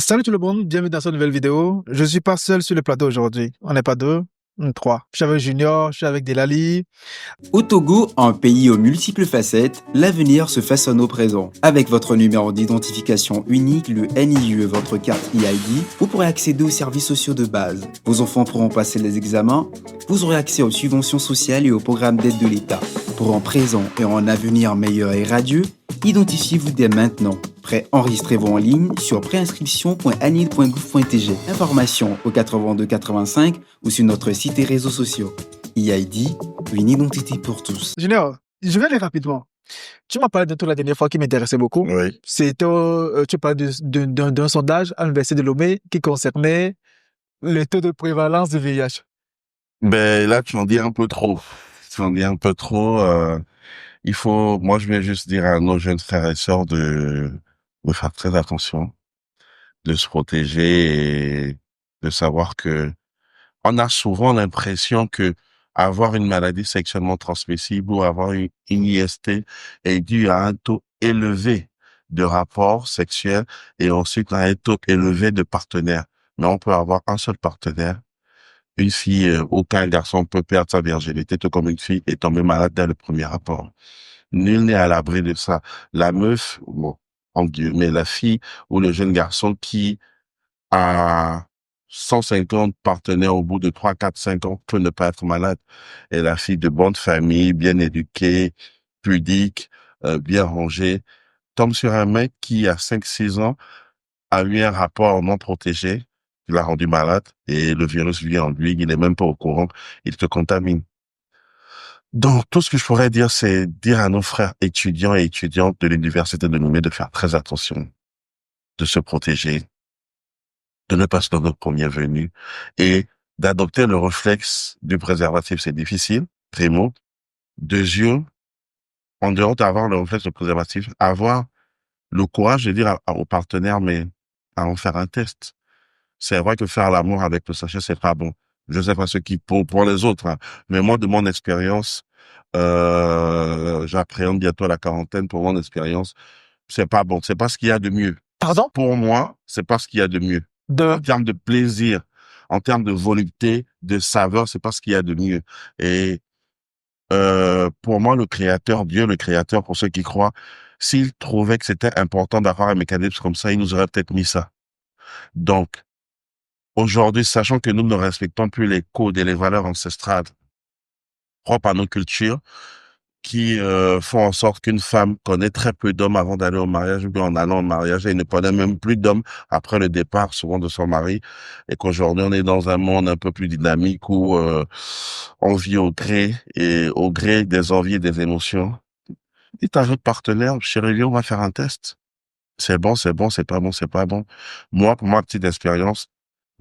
Salut tout le monde, bienvenue dans cette nouvelle vidéo. Je suis pas seul sur le plateau aujourd'hui. On n'est pas deux, on est trois. Je suis avec Junior, je suis avec Delali. Au Togo, un pays aux multiples facettes, l'avenir se façonne au présent. Avec votre numéro d'identification unique, le NIU et votre carte EID, vous pourrez accéder aux services sociaux de base. Vos enfants pourront passer les examens, vous aurez accès aux subventions sociales et aux programmes d'aide de l'État. Pour un présent et un avenir meilleur et radieux, identifiez-vous dès maintenant. Enregistrez-vous en ligne sur préinscription.anil.gouv.tg. Informations au 82 85 ou sur notre site et réseaux sociaux. EID, une identité pour tous. Junior, je vais aller rapidement. Tu m'as parlé d'un truc la dernière fois qui m'intéressait beaucoup. Oui. C'était, tu parlais d'un sondage à l'Université de Lomé qui concernait le taux de prévalence du VIH. Ben là, tu en dis un peu trop. Tu en dis un peu trop. Moi, je vais juste dire à nos jeunes frères et sœurs de faire très attention, de se protéger et de savoir que on a souvent l'impression que avoir une maladie sexuellement transmissible ou avoir une IST est dû à un taux élevé de rapports sexuels et ensuite à un taux élevé de partenaires. Mais on peut avoir un seul partenaire. Une fille, aucun garçon peut perdre sa virginité, tout comme une fille est tombée malade dès le premier rapport. Nul n'est à l'abri de ça. La meuf, bon, en guillemets, la fille ou le jeune garçon qui a 150 partenaires au bout de 3, 4, 5 ans peut ne pas être malade. Et la fille de bonne famille, bien éduquée, pudique, bien rangée, tombe sur un mec qui, à 5, 6 ans, a eu un rapport non protégé, il l'a rendu malade et le virus vit en lui, il n'est même pas au courant, il te contamine. Donc, tout ce que je pourrais dire, c'est dire à nos frères étudiants et étudiantes de l'université de Lomé de faire très attention, de se protéger, de ne pas se donner au premier venu et d'adopter le réflexe du préservatif. C'est difficile, primo. Deuxièmement, en dehors d'avoir le réflexe du préservatif, avoir le courage de dire aux partenaires, mais à en faire un test. C'est vrai que faire l'amour avec le sachet, c'est pas bon. Je sais pas ce qui pour les autres, hein. Mais moi, de mon expérience, j'appréhende bientôt la quarantaine. Pour mon expérience, c'est pas bon. C'est pas ce qu'il y a de mieux. Pardon? Pour moi, c'est pas ce qu'il y a de mieux. En termes de plaisir, en termes de volupté, de saveur, c'est pas ce qu'il y a de mieux. Et pour moi, le Créateur, Dieu, le Créateur, pour ceux qui croient, s'il trouvait que c'était important d'avoir un mécanisme comme ça, il nous aurait peut-être mis ça. Donc, aujourd'hui, sachant que nous ne respectons plus les codes et les valeurs ancestrales propres à nos cultures, qui font en sorte qu'une femme connaît très peu d'hommes avant d'aller au mariage, ou bien en allant au mariage, elle ne connaît même plus d'hommes après le départ, souvent de son mari, et qu'aujourd'hui on est dans un monde un peu plus dynamique où on vit au gré des envies et des émotions. Dites à votre partenaire, chérie, viens, on va faire un test. C'est bon, c'est bon, c'est pas bon, c'est pas bon. Moi, pour ma petite expérience,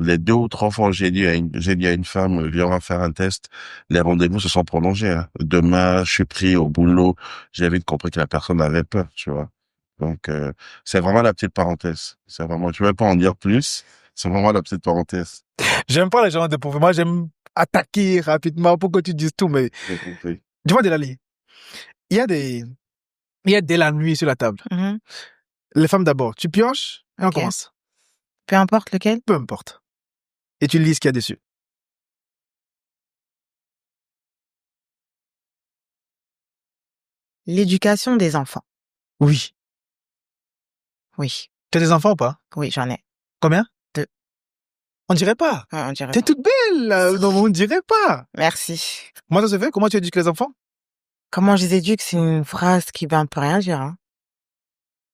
les 2 ou 3 fois où j'ai dit à une femme, viens, on va faire un test, les rendez-vous se sont prolongés, hein. Demain, je suis pris au boulot. J'ai vite compris que la personne avait peur, tu vois. Donc, c'est vraiment la petite parenthèse. C'est vraiment, je vais pas en dire plus. C'est vraiment la petite parenthèse. J'aime pas les gens de pauvres. Moi, j'aime attaquer rapidement pour que tu dises tout, mais J'ai compris. dis-moi, Delali, il y a de la nuit sur la table. Mhm. Les femmes d'abord, tu pioches et on Ok. commence. Peu importe lequel. Peu importe. Et tu lis ce qu'il y a dessus. L'éducation des enfants. Oui. Oui. Tu as des enfants ou pas? Oui, j'en ai. Combien? 2. On dirait pas. Ouais, on dirait T'es pas. toute belle, là. Non, on dirait pas. Merci. Comment ça se fait? Comment tu éduques les enfants? Comment je les éduque, c'est une phrase qui veut un peu rien dire. Hein.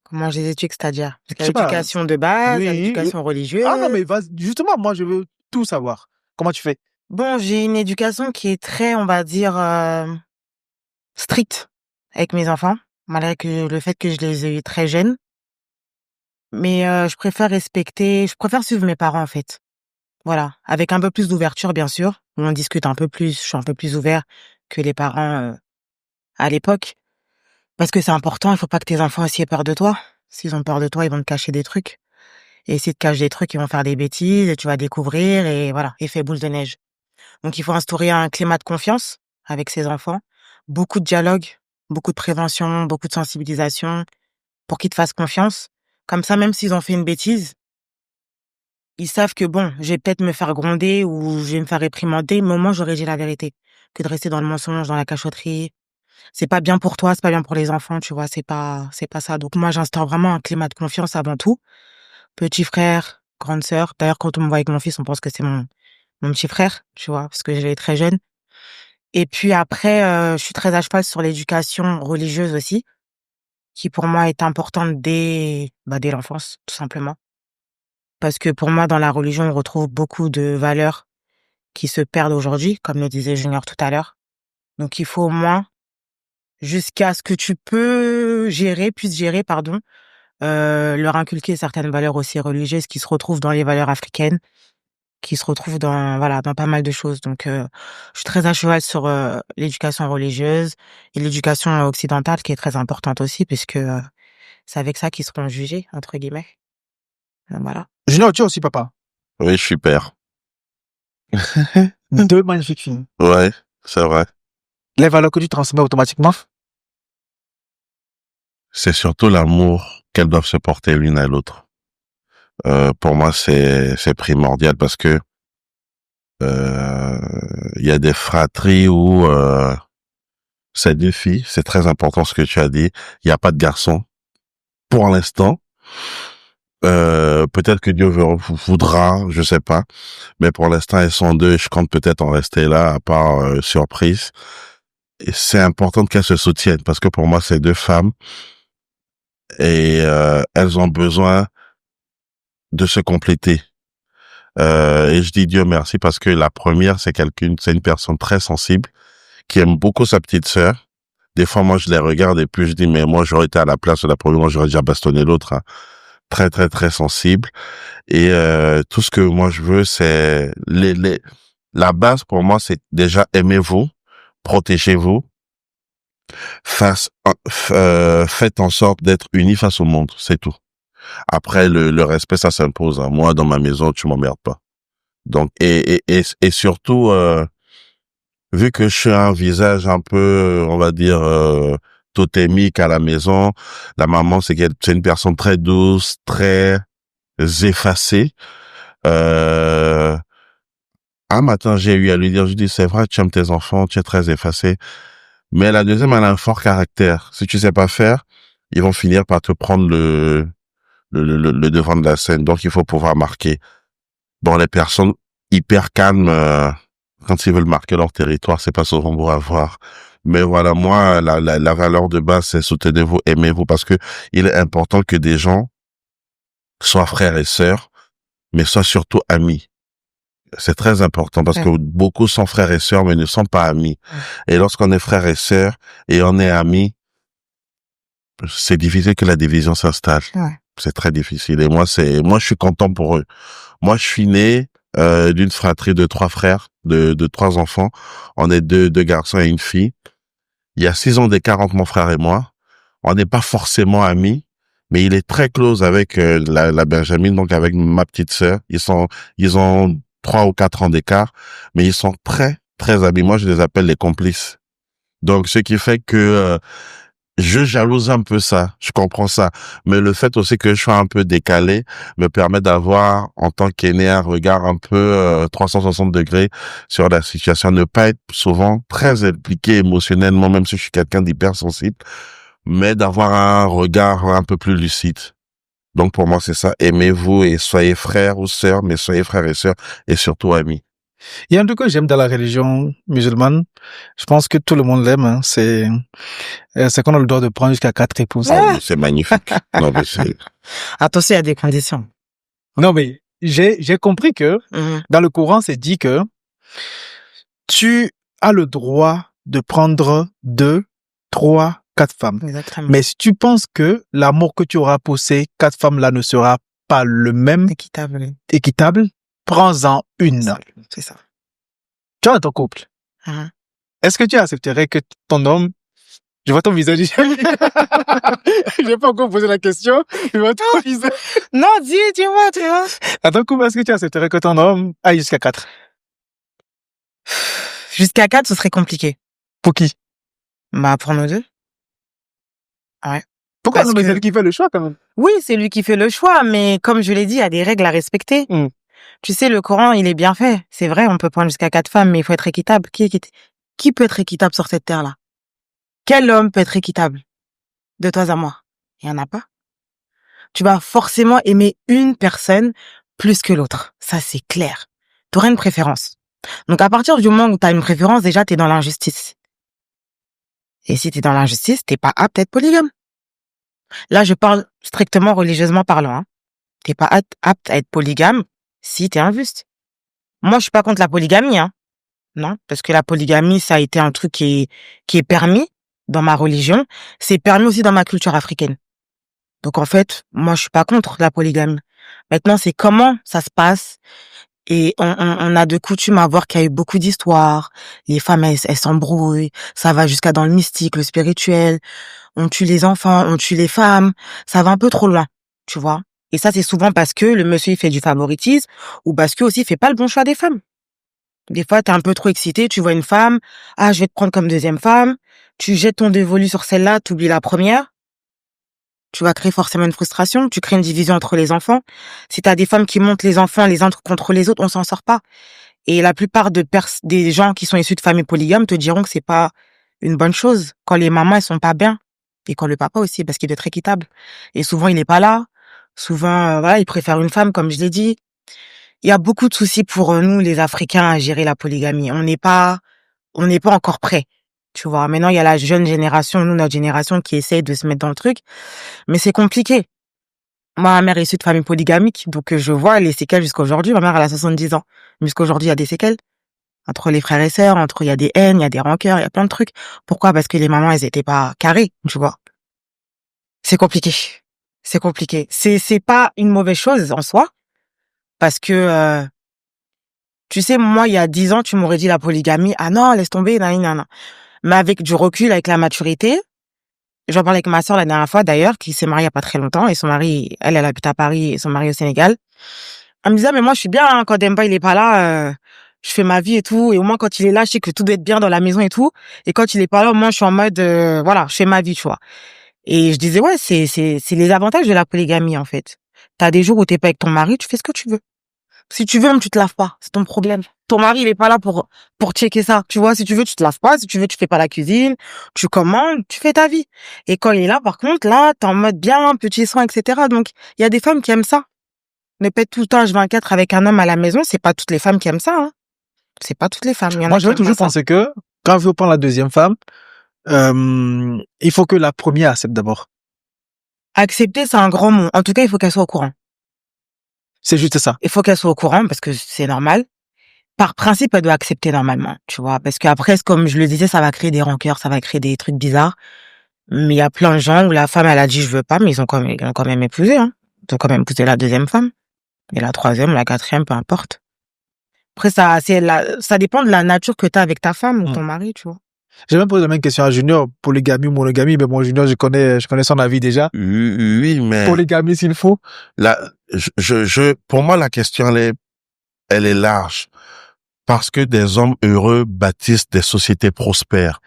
Comment je les éduque, c'est-à-dire Je sais pas. l'éducation de base, Oui. l'éducation religieuse. Ah non, mais justement, moi, je veux tout savoir. Comment tu fais? Bon, j'ai une éducation qui est très, on va dire, stricte avec mes enfants, malgré que le fait que je les ai eu très jeunes. Mais je préfère suivre mes parents, en fait. Voilà, avec un peu plus d'ouverture, bien sûr. On discute un peu plus, je suis un peu plus ouvert que les parents à l'époque. Parce que c'est important, il faut pas que tes enfants aussi aient peur de toi. S'ils ont peur de toi, ils vont te cacher des trucs. Et s'ils te cachent des trucs, ils vont faire des bêtises, et tu vas découvrir, et voilà, effet boule de neige. Donc il faut instaurer un climat de confiance avec ses enfants. Beaucoup de dialogue, beaucoup de prévention, beaucoup de sensibilisation pour qu'ils te fassent confiance. Comme ça, même s'ils ont fait une bêtise, ils savent que bon, je vais peut-être me faire gronder ou je vais me faire réprimander, mais au moins j'aurais dit la vérité. Que de rester dans le mensonge, dans la cachotterie. C'est pas bien pour toi, c'est pas bien pour les enfants, tu vois, c'est pas ça. Donc moi, j'instaure vraiment un climat de confiance avant tout. Petit frère, grande sœur. D'ailleurs, quand on me voit avec mon fils, on pense que c'est mon petit frère, tu vois, parce que je l'ai très jeune. Et puis après, je suis très à cheval sur l'éducation religieuse aussi, qui pour moi est importante dès l'enfance, tout simplement. Parce que pour moi, dans la religion, on retrouve beaucoup de valeurs qui se perdent aujourd'hui, comme le disait Junior tout à l'heure. Donc il faut au moins, jusqu'à ce que tu puisses gérer, pardon, leur inculquer certaines valeurs aussi religieuses qui se retrouvent dans les valeurs africaines, qui se retrouvent dans pas mal de choses. Donc je suis très à cheval sur l'éducation religieuse et l'éducation occidentale qui est très importante aussi, puisque c'est avec ça qu'ils seront jugés, entre guillemets. Voilà. Junior, tu es aussi papa. Oui, je suis père. 2 magnifiques filles. Ouais, c'est vrai. Les valeurs que tu transmets automatiquement. C'est surtout l'amour qu'elles doivent se porter l'une à l'autre. Pour moi, c'est primordial parce que il y a des fratries où c'est 2 filles. C'est très important ce que tu as dit. Il n'y a pas de garçon pour l'instant. Peut-être que Dieu voudra, je sais pas. Mais pour l'instant, elles sont 2. Je compte peut-être en rester là, à part surprise. Et c'est important qu'elles se soutiennent parce que pour moi, c'est 2 femmes et elles ont besoin de se compléter. Et je dis Dieu merci parce que la première, c'est une personne très sensible qui aime beaucoup sa petite sœur. Des fois, moi, je les regarde et puis je dis, mais moi, j'aurais été à la place de la première, moi, j'aurais déjà bastonné l'autre. Hein. Très, très, très sensible. Et tout ce que moi, je veux, c'est la base pour moi, c'est déjà aimez-vous, protégez-vous, faites en sorte d'être unis face au monde. C'est tout. Après, le respect, ça s'impose. Hein. Moi, dans ma maison, tu m'emmerdes pas. Donc, et surtout, vu que je suis un visage un peu, on va dire, totémique à la maison, la maman, c'est une personne très douce, très effacée. Un matin, j'ai eu à lui dire, je dis, c'est vrai, tu aimes tes enfants, tu es très effacé. Mais la deuxième, elle a un fort caractère. Si tu sais pas faire, ils vont finir par te prendre le devant de la scène. Donc, il faut pouvoir marquer. Bon, les personnes hyper calmes, quand ils veulent marquer leur territoire, c'est pas souvent beau à voir. Mais voilà, moi, la valeur de base, c'est soutenez-vous, aimez-vous, parce que il est important que des gens soient frères et sœurs, mais soient surtout amis. C'est très important parce que beaucoup sont frères et sœurs, mais ne sont pas amis. Et lorsqu'on est frères et sœurs et on est amis, c'est difficile que la division s'installe. Ouais. C'est très difficile. Et moi, je suis content pour eux. Moi, je suis né d'une fratrie de 3 frères, de 3 enfants. On est deux garçons et une fille. Il y a 6 ans d'écart entre mon frère et moi. On n'est pas forcément amis, mais il est très close avec la Benjamine, donc avec ma petite sœur. Ils ont 3 ou 4 ans d'écart, mais ils sont très, très amis. Moi, je les appelle les complices. Donc, ce qui fait que je jalouse un peu ça, je comprends ça. Mais le fait aussi que je sois un peu décalé me permet d'avoir, en tant qu'aîné, un regard un peu 360 degrés sur la situation. Ne pas être souvent très impliqué émotionnellement, même si je suis quelqu'un d'hypersensible, mais d'avoir un regard un peu plus lucide. Donc pour moi, c'est ça. Aimez-vous et soyez frères ou sœurs, mais soyez frères et sœurs et surtout amis. Il y a un truc que j'aime dans la religion musulmane. Je pense que tout le monde l'aime. Hein. C'est qu'on a le droit de prendre jusqu'à 4 épouses. Oh, mais c'est magnifique. Non, mais c'est... Attention, il y a des conditions. Non, mais j'ai compris que dans le Coran, c'est dit que tu as le droit de prendre 2, 3, 4 femmes. Exactement. Mais si tu penses que l'amour que tu auras pour ces 4 femmes-là ne sera pas le même, équitable, prends-en une. C'est ça. Tu as ton couple. Est-ce que tu accepterais que ton homme... Je vois ton visage. J'ai pas encore posé la question. Je vois ton visage. Non, dis-moi, tu vois. À ton couple, est-ce que tu accepterais que ton homme aille jusqu'à 4? Jusqu'à 4, ce serait compliqué. Pour qui? Bah, pour nous deux. Ouais. Pourquoi? Non, mais c'est lui qui fait le choix, quand même. Oui, c'est lui qui fait le choix, mais comme je l'ai dit, il y a des règles à respecter. Tu sais, le Coran, il est bien fait. C'est vrai, on peut prendre jusqu'à 4 femmes, mais il faut être équitable. Qui peut être équitable sur cette terre-là? Quel homme peut être équitable? De toi à moi. Il y en a pas. Tu vas forcément aimer une personne plus que l'autre. Ça, c'est clair. Tu auras une préférence. Donc, à partir du moment où tu as une préférence, déjà, tu es dans l'injustice. Et si tu es dans l'injustice, t'es pas apte à être polygame. Là, je parle strictement religieusement parlant. Hein. T'es pas apte à être polygame si t'es injuste. Moi, je suis pas contre la polygamie. Hein. Non, parce que la polygamie, ça a été un truc qui est permis dans ma religion. C'est permis aussi dans ma culture africaine. Donc, en fait, moi, je suis pas contre la polygamie. Maintenant, c'est comment ça se passe. Et on a de coutume à voir qu'il y a eu beaucoup d'histoires. Les femmes, elles s'embrouillent. Ça va jusqu'à dans le mystique, le spirituel. On tue les enfants, on tue les femmes. Ça va un peu trop loin, tu vois. Et ça, c'est souvent parce que le monsieur, il fait du favoritisme ou parce que aussi, il fait pas le bon choix des femmes. Des fois, t'es un peu trop excité, tu vois une femme. Ah, je vais te prendre comme deuxième femme. Tu jettes ton dévolu sur celle-là, t'oublies la première. Tu vas créer forcément une frustration, tu crées une division entre les enfants. Si t'as des femmes qui montent les enfants les uns contre les autres, on s'en sort pas. Et la plupart des gens qui sont issus de familles polygames te diront que c'est pas une bonne chose quand les mamans elles sont pas bien et quand le papa aussi parce qu'il doit être équitable. Et souvent il est pas là. Souvent voilà, il préfère une femme comme je l'ai dit. Il y a beaucoup de soucis pour nous les Africains à gérer la polygamie. On n'est pas encore prêts. Tu vois, maintenant il y a la jeune génération, nous notre génération qui essaye de se mettre dans le truc, mais c'est compliqué. Moi, ma mère est issue de famille polygamique, donc je vois les séquelles jusqu'à aujourd'hui. Ma mère, elle a 70 ans. Jusqu'à aujourd'hui, il y a des séquelles. Entre les frères et sœurs, il y a des haines, il y a des rancœurs, il y a plein de trucs. Pourquoi? Parce que les mamans, elles étaient pas carrées, tu vois. C'est compliqué. C'est compliqué. C'est pas une mauvaise chose en soi, parce que, tu sais, moi, il y a 10 ans, tu m'aurais dit la polygamie. Ah non, laisse tomber, nan. Mais avec du recul, avec la maturité, j'en parlais avec ma sœur la dernière fois d'ailleurs, qui s'est mariée il y a pas très longtemps, et son mari, elle habite à Paris et son mari au Sénégal. Elle me disait, mais moi je suis bien, hein, quand Demba il est pas là, je fais ma vie et tout, et au moins quand il est là, je sais que tout doit être bien dans la maison et tout, et quand il est pas là, au moins je suis en mode, voilà, je fais ma vie, tu vois. Et je disais, ouais, c'est les avantages de la polygamie en fait. T'as des jours où t'es pas avec ton mari, tu fais ce que tu veux. Si tu veux, même tu te laves pas, c'est ton problème. Ton mari, il est pas là pour checker ça. Tu vois, si tu veux, tu te laves pas. Si tu veux, tu fais pas la cuisine. Tu commandes, tu fais ta vie. Et quand il est là, par contre, là, t'es en mode bien, petit soin, etc. Donc, il y a des femmes qui aiment ça. Ne pas être tout le temps H24 avec un homme à la maison, c'est pas toutes les femmes qui aiment ça, hein. C'est pas toutes les femmes. Moi, j'aurais toujours pensé que, quand je veux prendre la deuxième femme, il faut que la première accepte d'abord. Accepter, c'est un grand mot. En tout cas, il faut qu'elle soit au courant. C'est juste ça. Il faut qu'elle soit au courant parce que c'est normal. Par principe, elle doit accepter normalement, tu vois. Parce qu'après, comme je le disais, ça va créer des rancœurs, ça va créer des trucs bizarres. Mais il y a plein de gens où la femme, elle a dit je veux pas, mais ils l'ont quand même épousé, hein. Ils ont quand même épousé la deuxième femme. Et la troisième, la quatrième, peu importe. Après, ça dépend de la nature que t'as avec ta femme ou ton mari, tu vois. J'ai même posé la même question à Junior, polygamie ou monogamie, mais bon, Junior, je connais son avis déjà. Oui, mais Polygamie s'il faut. là, pour moi, la question, elle est large. Parce que des hommes heureux bâtissent des sociétés prospères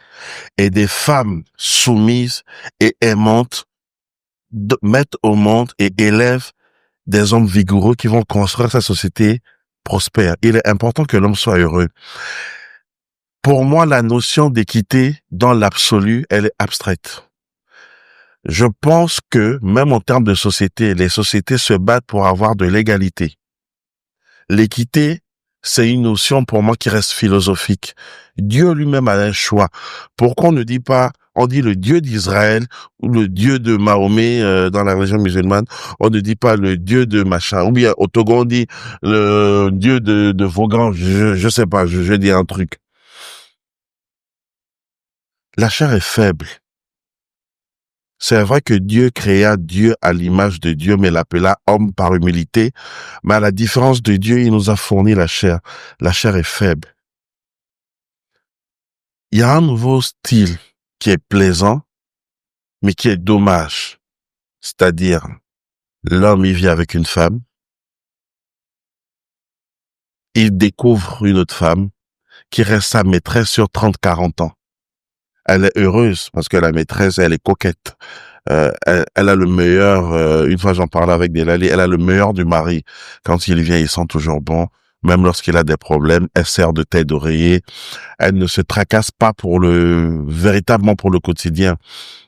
et des femmes soumises et aimantes mettent au monde et élèvent des hommes vigoureux qui vont construire sa société prospère. Il est important que l'homme soit heureux. Pour moi, la notion d'équité, dans l'absolu, elle est abstraite. Je pense que, même en termes de société, les sociétés se battent pour avoir de l'égalité. L'équité, c'est une notion pour moi qui reste philosophique. Dieu lui-même a un choix. Pourquoi on ne dit pas, on dit le Dieu d'Israël ou le Dieu de Mahomet dans la religion musulmane, on ne dit pas le Dieu de machin. Ou bien au Togo on dit le Dieu de Vaughan, je sais pas, je dis un truc. La chair est faible. C'est vrai que Dieu créa Dieu à l'image de Dieu, mais l'appela homme par humilité. Mais à la différence de Dieu, il nous a fourni la chair. La chair est faible. Il y a un nouveau style qui est plaisant, mais qui est dommage. C'est-à-dire, l'homme, il vit avec une femme. Il découvre une autre femme qui reste sa maîtresse sur 30-40 ans. Elle est heureuse parce que la maîtresse, elle est coquette. elle a le meilleur, une fois j'en parlais avec Delali, elle a le meilleur du mari. Quand il vient, il sent toujours bon. Même lorsqu'il a des problèmes, elle sert de tête d'oreiller. Elle ne se tracasse pas véritablement pour le quotidien.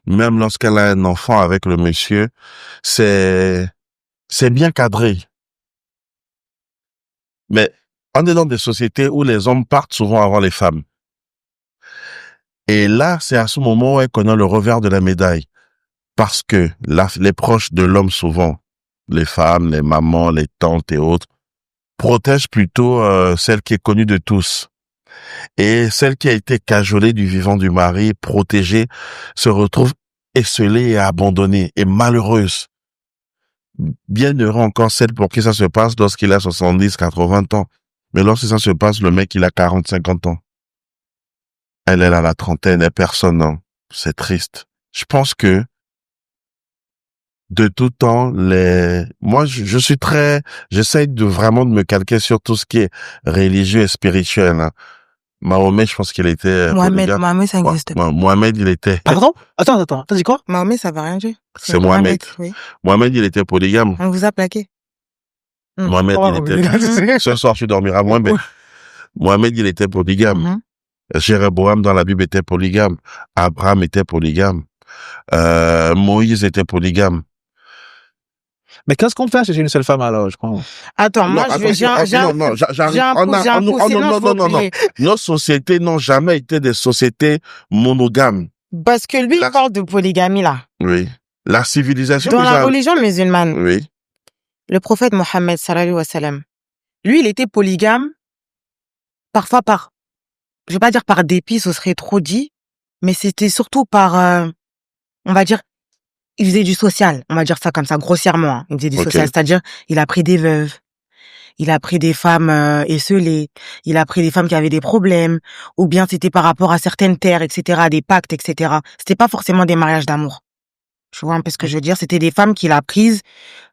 Même lorsqu'elle a un enfant avec le monsieur, c'est bien cadré. Mais on est dans des sociétés où les hommes partent souvent avant les femmes. Et là, c'est à ce moment où elle connaît le revers de la médaille. Parce que les proches de l'homme souvent, les femmes, les mamans, les tantes et autres, protègent plutôt celle qui est connue de tous. Et celle qui a été cajolée du vivant du mari, protégée, se retrouve esselée et abandonnée et malheureuse. Bienheureux encore celle pour qui ça se passe lorsqu'il a 70, 80 ans. Mais lorsque ça se passe, le mec, il a 40, 50 ans. Elle est à la trentaine, et personne, non. C'est triste. Je pense que de tout temps, moi, je suis j'essaie vraiment de me calquer sur tout ce qui est religieux et spirituel, hein. Mahomet, je pense qu'il était polygame. Mohamed, ça n'existe pas. Mohamed, il était... Pardon? Attends, t'as dit quoi? Mohamed, ça veut rien dire. C'est Mohamed. Oui. Mohamed, il était polygame. On vous a plaqué. Mohamed, il était... Ce soir, tu dormiras moins, mais Mohamed, il était polygame. Jéroboam, dans la Bible, était polygame. Abraham était polygame. Moïse était polygame. Mais qu'est-ce qu'on fait chez une seule femme alors, je crois? Attends, moi, Nos sociétés n'ont jamais été des sociétés monogames. Parce que lui, il parle de polygamie, là. Oui. La civilisation. Dans la religion musulmane. Oui. Le prophète Mohammed, sallallahu alayhi wa sallam, lui, il était polygame, parfois je vais pas dire par dépit, ce serait trop dit, mais c'était surtout par, on va dire, il faisait du social, on va dire ça comme ça, grossièrement. Hein. Il faisait du social, c'est-à-dire, il a pris des veuves, il a pris des femmes esselées, il a pris des femmes qui avaient des problèmes, ou bien c'était par rapport à certaines terres, etc., des pactes, etc. C'était pas forcément des mariages d'amour. Tu vois un peu ce que je veux dire? C'était des femmes qu'il a prises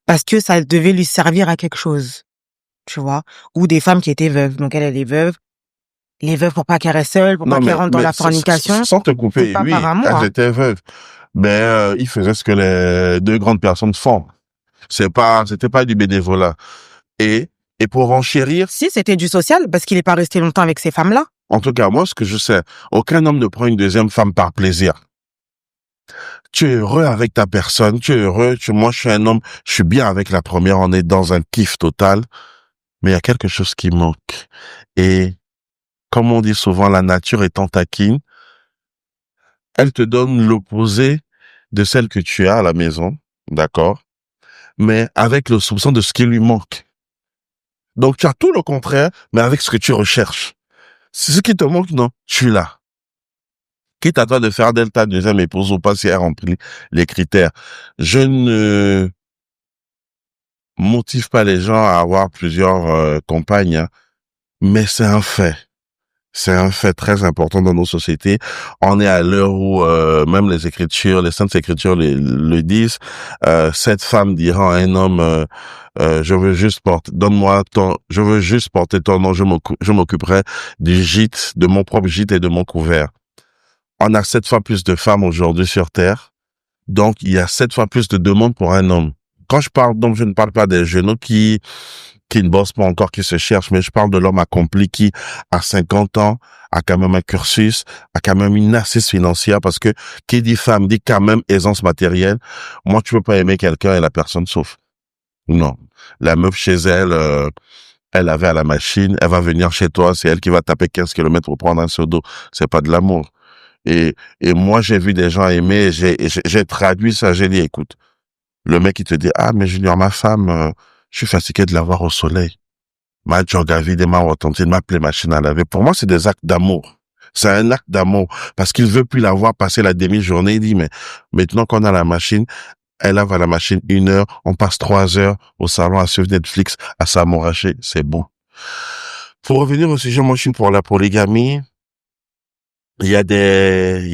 parce que ça devait lui servir à quelque chose. Tu vois? Ou des femmes qui étaient veuves. Donc elle est veuve. Les veuves pour pas qu'elles restent seules, pour pas qu'elles rentrent dans la fornication. Sans te couper, oui, elles étaient veuves. Mais il faisait ce que les deux grandes personnes font. C'était pas du bénévolat. Et pour enchérir... Si, c'était du social, parce qu'il est pas resté longtemps avec ces femmes-là. En tout cas, moi, ce que je sais, aucun homme ne prend une deuxième femme par plaisir. Tu es heureux avec ta personne, tu es heureux, moi, je suis un homme, je suis bien avec la première, on est dans un kiff total. Mais il y a quelque chose qui manque. Et, comme on dit souvent, la nature étant taquine, elle te donne l'opposé de celle que tu as à la maison, d'accord? Mais avec le soupçon de ce qui lui manque. Donc, tu as tout le contraire, mais avec ce que tu recherches. C'est ce qui te manque, non? Tu l'as. Quitte à toi de faire d'elle ta deuxième épouse ou pas si elle remplit les critères. Je ne motive pas les gens à avoir plusieurs compagnes, hein, mais c'est un fait. C'est un fait très important dans nos sociétés. On est à l'heure où même les saintes écritures le disent. Cette femme dira à un homme, je veux juste porter ton nom, je m'occuperai du gîte, de mon propre gîte et de mon couvert. On a 7 fois plus de femmes aujourd'hui sur Terre. Donc, il y a 7 fois plus de demandes pour un homme. Quand je parle d'homme, je ne parle pas des jeunes qui ne bossent pas encore, qui se cherchent, mais je parle de l'homme accompli qui, à 50 ans, a quand même un cursus, a quand même une assise financière, parce que qui dit femme dit quand même aisance matérielle. Moi, tu peux pas aimer quelqu'un et la personne souffre. Non. La meuf chez elle, elle avait à la machine, elle va venir chez toi, c'est elle qui va taper 15 km pour prendre un seau d'eau. C'est pas de l'amour. Et moi, j'ai vu des gens aimer, j'ai traduit ça, j'ai dit, écoute, le mec, il te dit, ah, mais Junior, ma femme, je suis fatigué de la voir au soleil. Ma jogavide, ma retentine, ma plaie machine à laver. Pour moi, c'est des actes d'amour. C'est un acte d'amour. Parce qu'il veut plus la voir passer la demi-journée. Il dit, mais maintenant qu'on a la machine, elle lave à la machine 1 heure, on passe 3 heures au salon à suivre Netflix, à s'amouracher. C'est bon. Pour revenir au sujet, moi, je suis pour la polygamie. Il y a des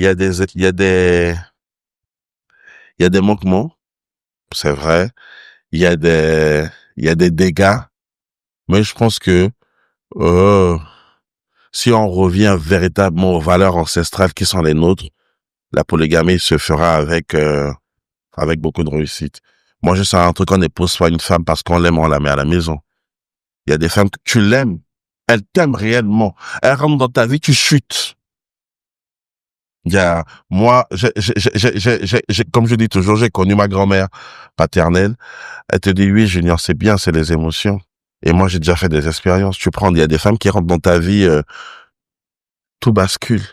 manquements. C'est vrai. Il y a des dégâts. Mais je pense que, si on revient véritablement aux valeurs ancestrales qui sont les nôtres, la polygamie se fera avec avec beaucoup de réussite. Moi, je sais un truc, on n'épouse pas une femme parce qu'on l'aime, on la met à la maison. Il y a des femmes que tu l'aimes, elles t'aiment réellement. Elles rentrent dans ta vie, tu chutes. Il y a, moi, comme je dis toujours, j'ai connu ma grand-mère paternelle. Elle te dit, oui, Junior, c'est bien, c'est les émotions. Et moi, j'ai déjà fait des expériences. Il y a des femmes qui rentrent dans ta vie, tout bascule.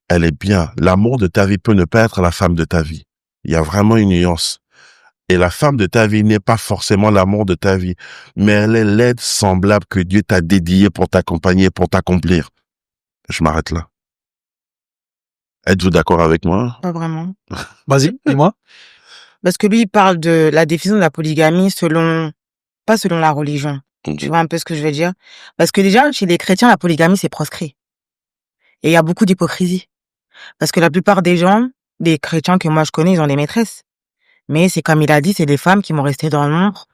Elle est bien. L'amour de ta vie peut ne pas être la femme de ta vie. Il y a vraiment une nuance. Et la femme de ta vie n'est pas forcément l'amour de ta vie, mais elle est l'aide semblable que Dieu t'a dédiée pour t'accompagner, pour t'accomplir. Je m'arrête là. Êtes-vous d'accord avec moi? Pas vraiment. Vas-y, dis-moi. Parce que lui, il parle de la définition de la polygamie pas selon la religion. Tu vois un peu ce que je veux dire? Parce que déjà, chez les chrétiens, la polygamie, c'est proscrit. Et il y a beaucoup d'hypocrisie. Parce que la plupart des gens, des chrétiens que moi je connais, ils ont des maîtresses. Mais c'est comme il a dit, c'est des femmes qui vont rester dans l'ombre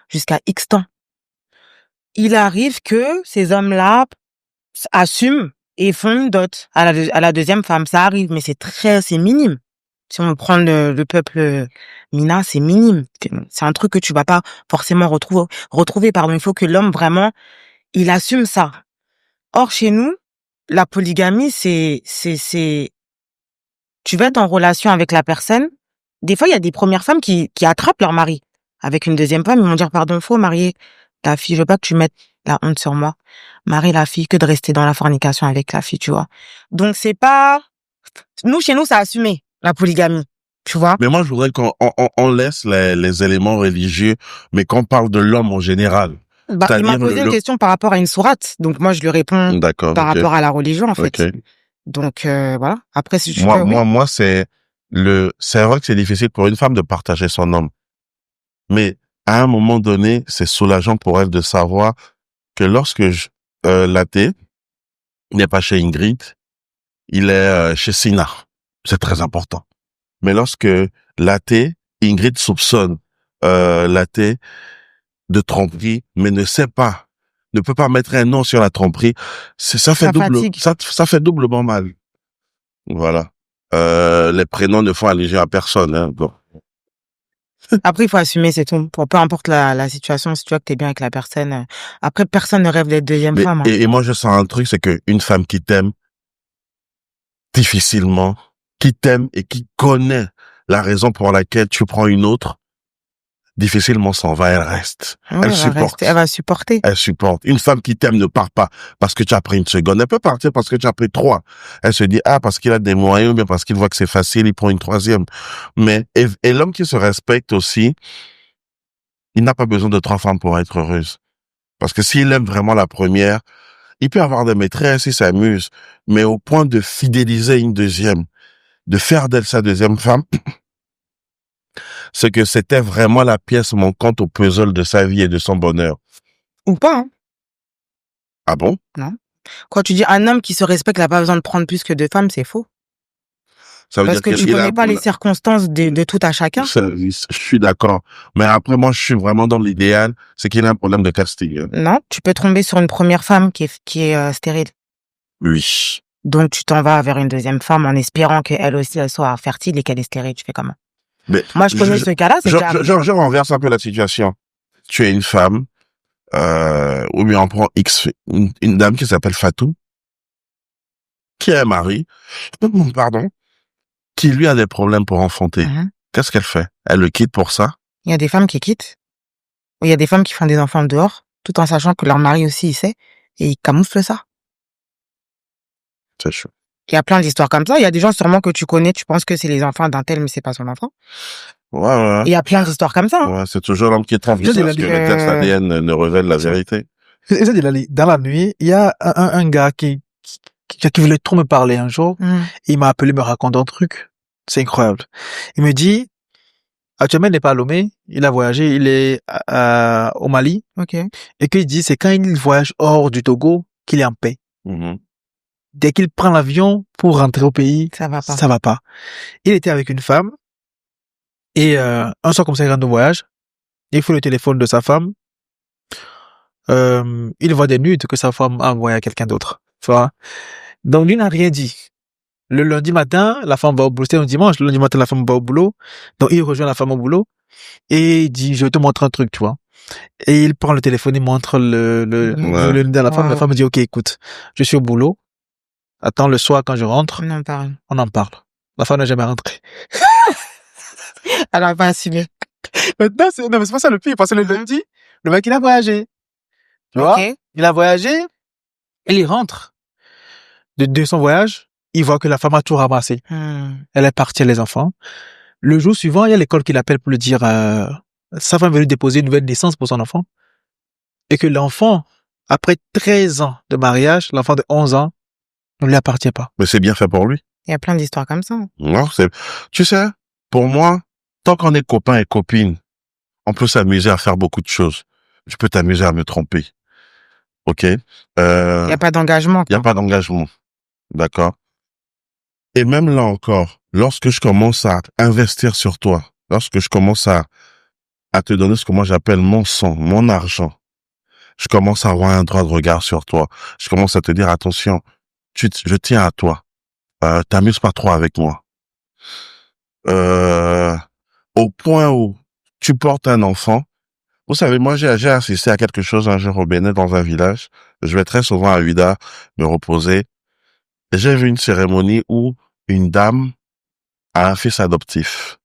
jusqu'à X temps. Il arrive que ces hommes-là assument et font une dot à la deuxième femme. Ça arrive, mais c'est minime. Si on prend le peuple Mina, c'est minime. C'est un truc que tu vas pas forcément retrouver, pardon. Il faut que l'homme vraiment, il assume ça. Or, chez nous, la polygamie, tu vas être en relation avec la personne. Des fois, il y a des premières femmes qui attrapent leur mari avec une deuxième femme. Ils vont dire, pardon, faut marier ta fille. Je veux pas que tu mettes la honte sur moi. Marie la fille que de rester dans la fornication avec la fille, tu vois. Donc, c'est pas, nous, chez nous, c'est assumé, la polygamie. Tu vois? Mais moi, je voudrais qu'on laisse les éléments religieux, mais qu'on parle de l'homme en général. Bah, il m'a posé une question par rapport à une sourate. Donc, moi, je lui réponds par rapport à la religion, en fait. Donc, voilà. Après, si tu veux, oui. Moi, c'est vrai que c'est difficile pour une femme de partager son homme. Mais, à un moment donné, c'est soulageant pour elle de savoir que lorsque l'athée n'est pas chez Ingrid, il est chez Sina. C'est très important. Mais lorsque l'athée, Ingrid soupçonne l'athée de tromperie, mais ne peut pas mettre un nom sur la tromperie, ça fait doublement mal. Voilà. Les prénoms ne font alléger à personne, hein. Bon. Après, il faut assumer, c'est tout. Peu importe la situation, si tu vois que t'es bien avec la personne. Après, personne ne rêve d'être deuxième femme. Hein. Et moi, je sens un truc, c'est que une femme qui t'aime difficilement, qui t'aime et qui connaît la raison pour laquelle tu prends une autre, difficilement s'en va, elle reste. Ouais, elle va supporter. Elle supporte. Une femme qui t'aime ne part pas parce que tu as pris une seconde. Elle peut partir parce que tu as pris 3. Elle se dit, parce qu'il a des moyens, ou bien parce qu'il voit que c'est facile, il prend une 3e. Mais, et l'homme qui se respecte aussi, il n'a pas besoin de 3 femmes pour être heureuse. Parce que s'il aime vraiment la première, il peut avoir des maîtresses, il s'amuse. Mais au point de fidéliser une deuxième, de faire d'elle sa deuxième femme, c'est que c'était vraiment la pièce manquante au puzzle de sa vie et de son bonheur. Ou pas, hein. Ah bon? Non. Quand tu dis un homme qui se respecte n'a pas besoin de prendre plus que 2 femmes, c'est faux. Ça veut Parce que tu connais pas les circonstances de tout à chacun. Je suis d'accord. Mais après, moi, je suis vraiment dans l'idéal, c'est qu'il y a un problème de casting. Hein. Non, tu peux tomber sur une première femme qui est stérile. Oui. Donc, tu t'en vas vers une deuxième femme en espérant qu'elle aussi, elle soit fertile et qu'elle est stérile. Tu fais comment? Mais moi, je connais ce cas-là. Je renverse un peu la situation. Tu es une femme, ou bien on prend une dame qui s'appelle Fatou, qui est un mari, pardon, qui lui a des problèmes pour enfanter. Qu'est-ce qu'elle fait? Elle le quitte pour ça? Il y a des femmes qui quittent. Il y a des femmes qui font des enfants dehors, tout en sachant que leur mari aussi, il sait, et ils camouflent ça. C'est chaud. Il y a plein d'histoires comme ça. Il y a des gens sûrement que tu connais, tu penses que c'est les enfants d'un tel, mais c'est pas son enfant. Ouais. Il y a plein d'histoires comme ça. Ouais, c'est toujours l'homme qui trompe, parce que le test ADN ne révèle la vérité. Dans la nuit, il y a un gars qui voulait trop me parler un jour. Il m'a appelé me raconter un truc. C'est incroyable. Il me dit, actuellement, il n'est pas à Lomé. Il a voyagé. Il est au Mali. Okay. Et qu'il dit, c'est quand il voyage hors du Togo qu'il est en paix. Dès qu'il prend l'avion pour rentrer au pays, ça va pas. Il était avec une femme. Et un soir comme ça, il rentre au voyage. Il faut le téléphone de sa femme. Il voit des nudes que sa femme a envoyé à quelqu'un d'autre. Tu vois? Donc, lui n'a rien dit. Le lundi matin, la femme va au boulot. C'est un dimanche. Le lundi matin, la femme va au boulot. Donc, il rejoint la femme au boulot. Et il dit, je vais te montrer un truc, tu vois. Et il prend le téléphone, il montre le lundi à la femme. La femme dit, OK, écoute, je suis au boulot. Attends, le soir, quand je rentre, on en parle. La femme n'a jamais rentré. Elle a pas assumé. Maintenant, c'est pas ça le pire, parce que le lundi, le mec, il a voyagé. Tu vois? Il a voyagé, et il rentre de son voyage, il voit que la femme a tout ramassé. Elle est partie à les enfants. Le jour suivant, il y a l'école qui l'appelle pour lui dire, sa femme est venue déposer une nouvelle naissance pour son enfant. Et que l'enfant, après 13 ans de mariage, l'enfant de 11 ans, ne lui appartient pas. Mais c'est bien fait pour lui. Il y a plein d'histoires comme ça. Non, tu sais, pour moi, tant qu'on est copains et copines, on peut s'amuser à faire beaucoup de choses. Je peux t'amuser à me tromper. OK? Il y a pas d'engagement. Il y a pas d'engagement. D'accord? Et même là encore, lorsque je commence à investir sur toi, lorsque je commence à te donner ce que moi j'appelle mon sang, mon argent, je commence à avoir un droit de regard sur toi. Je commence à te dire, attention, je tiens à toi. T'amuses pas trop avec moi. Au point où tu portes un enfant. Vous savez, moi, j'ai assisté à quelque chose un jour au Bénin dans un village. Je vais très souvent à Ouida me reposer. Et j'ai vu une cérémonie où une dame a un fils adoptif.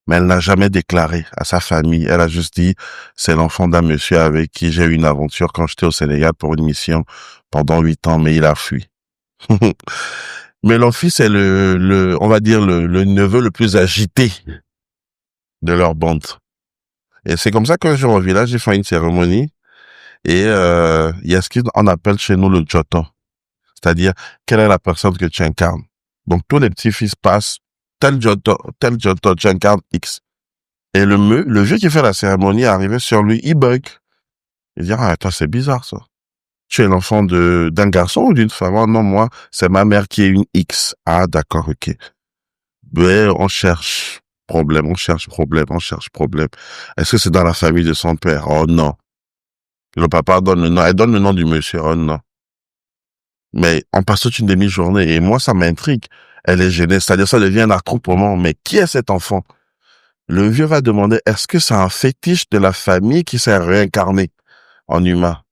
Mais elle n'a jamais déclaré à sa famille. Elle a juste dit, c'est l'enfant d'un monsieur avec qui j'ai eu une aventure quand j'étais au Sénégal pour une mission pendant 8 ans, mais il a fui. Mais leur fils est on va dire le neveu le plus agité de leur bande. Et c'est comme ça qu'un jour au village, j'ai fait une cérémonie et il y a ce qu'on appelle chez nous le Joto. C'est-à-dire, quelle est la personne que tu incarnes. Donc, tous les petits-fils passent, tel Joto, tu incarnes X. Et le vieux qui fait la cérémonie est arrivé sur lui, il bug. Il dit, ah, attends, c'est bizarre ça. Tu es l'enfant d'un garçon ou d'une femme? Oh, non, moi, c'est ma mère qui est une X. Ah, d'accord, ok. Mais on cherche problème. Est-ce que c'est dans la famille de son père? Oh non. Le papa donne le nom. Elle donne le nom du monsieur. Oh non. Mais on passe toute une demi-journée et moi, ça m'intrigue. Elle est gênée. C'est-à-dire, ça devient un attroupement. Mais qui est cet enfant? Le vieux va demander, est-ce que c'est un fétiche de la famille qui s'est réincarné en humain?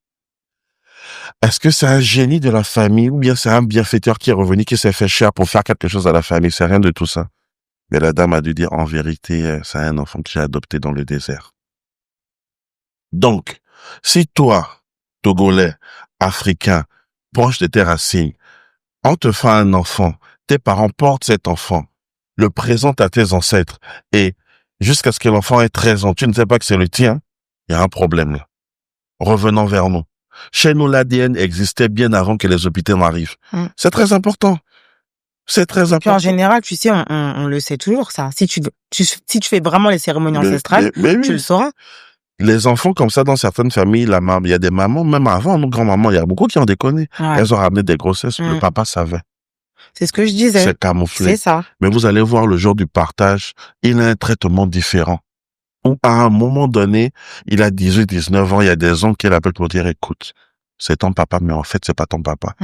Est-ce que c'est un génie de la famille ou bien c'est un bienfaiteur qui est revenu, qui s'est fait cher pour faire quelque chose à la famille? C'est rien de tout ça. Mais la dame a dû dire, en vérité, c'est un enfant que j'ai adopté dans le désert. Donc, si toi, Togolais, Africain, proche de tes racines, on te fait un enfant, tes parents portent cet enfant, le présentent à tes ancêtres, et jusqu'à ce que l'enfant ait 13 ans, tu ne sais pas que c'est le tien, il y a un problème là. Revenons vers nous. Chez nous, l'ADN existait bien avant que les hôpitaux n'arrivent. C'est très important. C'est très important. Puis en général, tu sais, on le sait toujours, ça. Si tu fais vraiment les cérémonies ancestrales, mais oui. Tu le sauras. Les enfants comme ça, dans certaines familles, il y a des mamans, même avant, nos grands-mamans, il y a beaucoup qui ont déconné. Ouais. Elles ont ramené des grossesses, le papa savait. C'est ce que je disais. C'est camouflé. C'est ça. Mais vous allez voir le jour du partage, il a un traitement différent. Ou à un moment donné, il a 18, 19 ans, il y a des oncles qui l'appellent pour dire, écoute, c'est ton papa, mais en fait, c'est pas ton papa.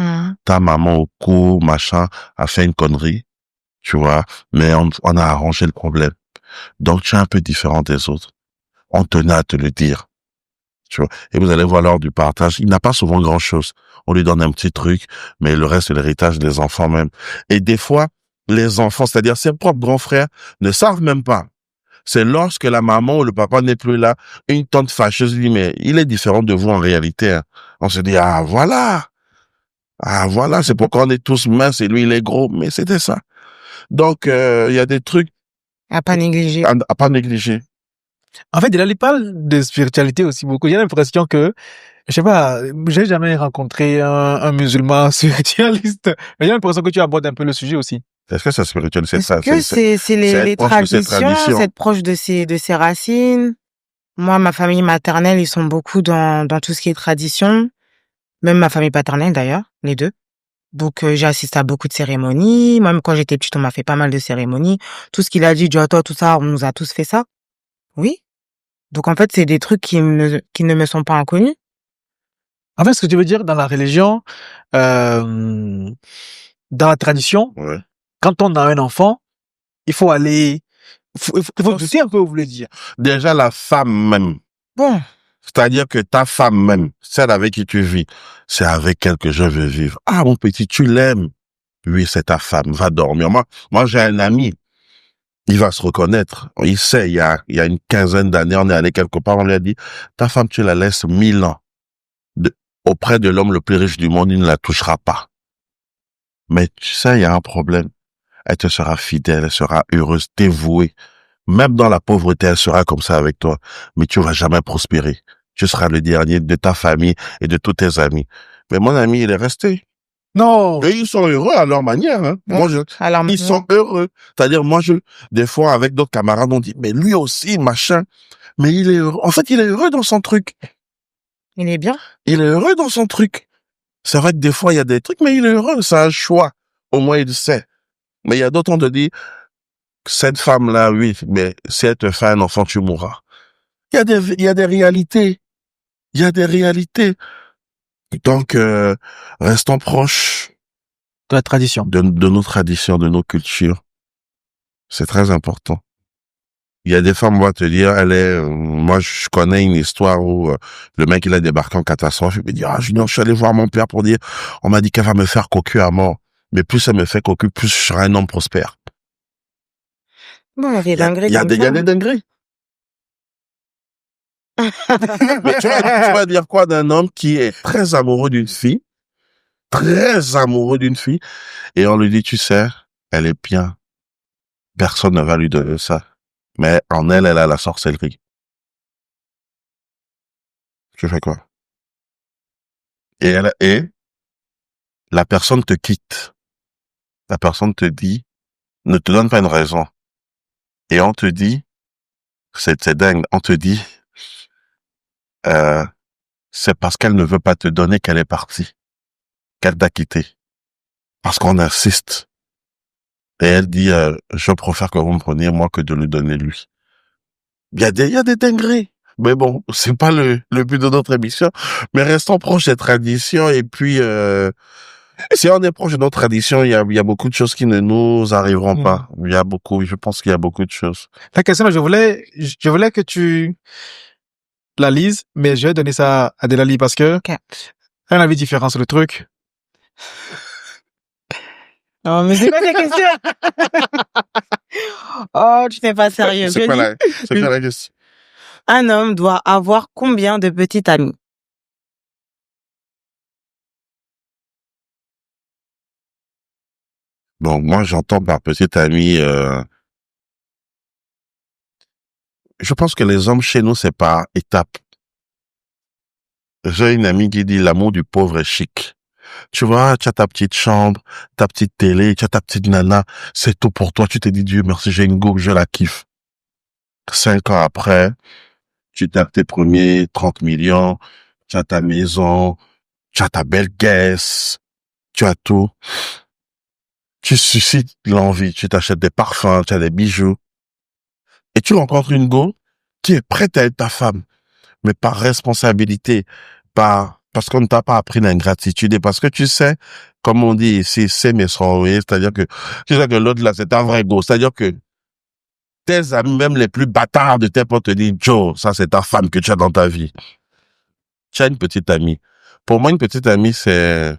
Ta maman au cou, machin, a fait une connerie, tu vois, mais on a arrangé le problème. Donc, tu es un peu différent des autres. On tenait à te le dire. Tu vois. Et vous allez voir lors du partage, il n'a pas souvent grand chose. On lui donne un petit truc, mais le reste, c'est l'héritage des enfants même. Et des fois, les enfants, c'est-à-dire ses propres grands frères, ne savent même pas. C'est lorsque la maman ou le papa n'est plus là, une tante fâcheuse dit, mais il est différent de vous en réalité. Hein. On se dit, ah voilà, c'est pourquoi on est tous minces et lui il est gros, mais c'était ça. Donc, il y a des trucs à pas négliger. À pas négliger. En fait, il parle de spiritualité aussi beaucoup. J'ai l'impression que, je sais pas, j'ai jamais rencontré un musulman spiritualiste, mais j'ai l'impression que tu abordes un peu le sujet aussi. Est-ce que c'est spirituel? C'est ça. C'est les traditions, c'est proche de ses racines. Moi, ma famille maternelle, ils sont beaucoup dans tout ce qui est tradition. Même ma famille paternelle, d'ailleurs, les deux. Donc, j'ai assisté à beaucoup de cérémonies. Même quand j'étais petite, on m'a fait pas mal de cérémonies. Tout ce qu'il a dit, Joto, tout ça, on nous a tous fait ça. Oui. Donc, en fait, c'est des trucs qui ne me sont pas inconnus. En fait, ce que tu veux dire, dans la religion, dans la tradition, ouais. quand on a un enfant, il faut aller, il faut je sais un peu vous voulez dire. Déjà, la femme même. Bon. C'est-à-dire que ta femme même, celle avec qui tu vis, c'est avec elle que je veux vivre. Ah, mon petit, tu l'aimes. Oui, c'est ta femme. Va dormir. Moi, j'ai un ami. Il va se reconnaître. Il sait, il y a une quinzaine d'années, on est allé quelque part, on lui a dit, ta femme, tu la laisses 1000 ans. Auprès de l'homme le plus riche du monde, il ne la touchera pas. Mais tu sais, il y a un problème. Elle te sera fidèle, elle sera heureuse, dévouée. Même dans la pauvreté, elle sera comme ça avec toi. Mais tu vas jamais prospérer. Tu seras le dernier de ta famille et de tous tes amis. Mais mon ami, il est resté. Non. Et ils sont heureux à leur manière, hein. Bon, Ils sont heureux. C'est-à-dire, des fois, avec d'autres camarades, on dit, mais lui aussi, machin. Mais il est heureux. En fait, il est heureux dans son truc. Il est bien. Il est heureux dans son truc. C'est vrai que des fois, il y a des trucs, mais il est heureux. C'est un choix. Au moins, il sait. Mais il y a d'autres, on te dit, cette femme-là, oui, mais si elle te fait un enfant, tu mourras. Il y a des réalités. Il y a des réalités. Donc, restons proches De la tradition. de nos traditions, de nos cultures. C'est très important. Il y a des femmes, on va te dire, moi, je connais une histoire où le mec, il a débarqué en catastrophe. Il me dit, ah, Junior, je suis allé voir mon père pour dire, on m'a dit qu'elle va me faire cocu à mort. Mais plus elle me fait cocu, plus je serai un homme prospère. Bon, il y a des dingueries Il y a des dingueries. Mais tu vas dire quoi d'un homme qui est très amoureux d'une fille, et on lui dit, tu sais, elle est bien. Personne ne va lui donner ça. Mais en elle a la sorcellerie. Tu fais quoi? Et la personne te quitte. La personne te dit, ne te donne pas une raison. Et on te dit, c'est dingue, on te dit, c'est parce qu'elle ne veut pas te donner qu'elle est partie. Qu'elle t'a quitté. Parce qu'on insiste. Et elle dit, je préfère que vous me preniez moi que de le donner lui. Il y a des dingueries. Mais bon, c'est pas le but de notre émission. Mais restons proches des traditions et puis, si on est proche de nos traditions, il y a beaucoup de choses qui ne nous arriveront pas. Je pense qu'il y a beaucoup de choses. La question, je voulais que tu la lises, mais je vais donner ça à Delali parce que un avis différent sur le truc. Non, mais c'est quoi ta question? Oh, tu n'es pas sérieux. C'est quoi la question? Un homme doit avoir combien de petits amis? Bon, moi, j'entends par petit ami, je pense que les hommes chez nous, c'est par étapes. J'ai une amie qui dit l'amour du pauvre est chic. Tu vois, tu as ta petite chambre, ta petite télé, tu as ta petite nana, c'est tout pour toi. Tu te dis, Dieu merci, j'ai une go, je la kiffe. 5 ans après, tu tapes tes premiers 30 millions, tu as ta maison, tu as ta belle caisse, tu as tout. Tu suscites l'envie, tu t'achètes des parfums, tu as des bijoux. Et tu rencontres une go qui est prête à être ta femme, mais par responsabilité, parce qu'on ne t'a pas appris l'ingratitude et parce que tu sais, comme on dit ici, c'est mes soeurs, c'est-à-dire que tu sais que l'autre là, c'est un vrai go, c'est-à-dire que tes amis, même les plus bâtards de tes potes te disent, Joe, ça c'est ta femme que tu as dans ta vie. Tu as une petite amie. Pour moi, une petite amie, c'est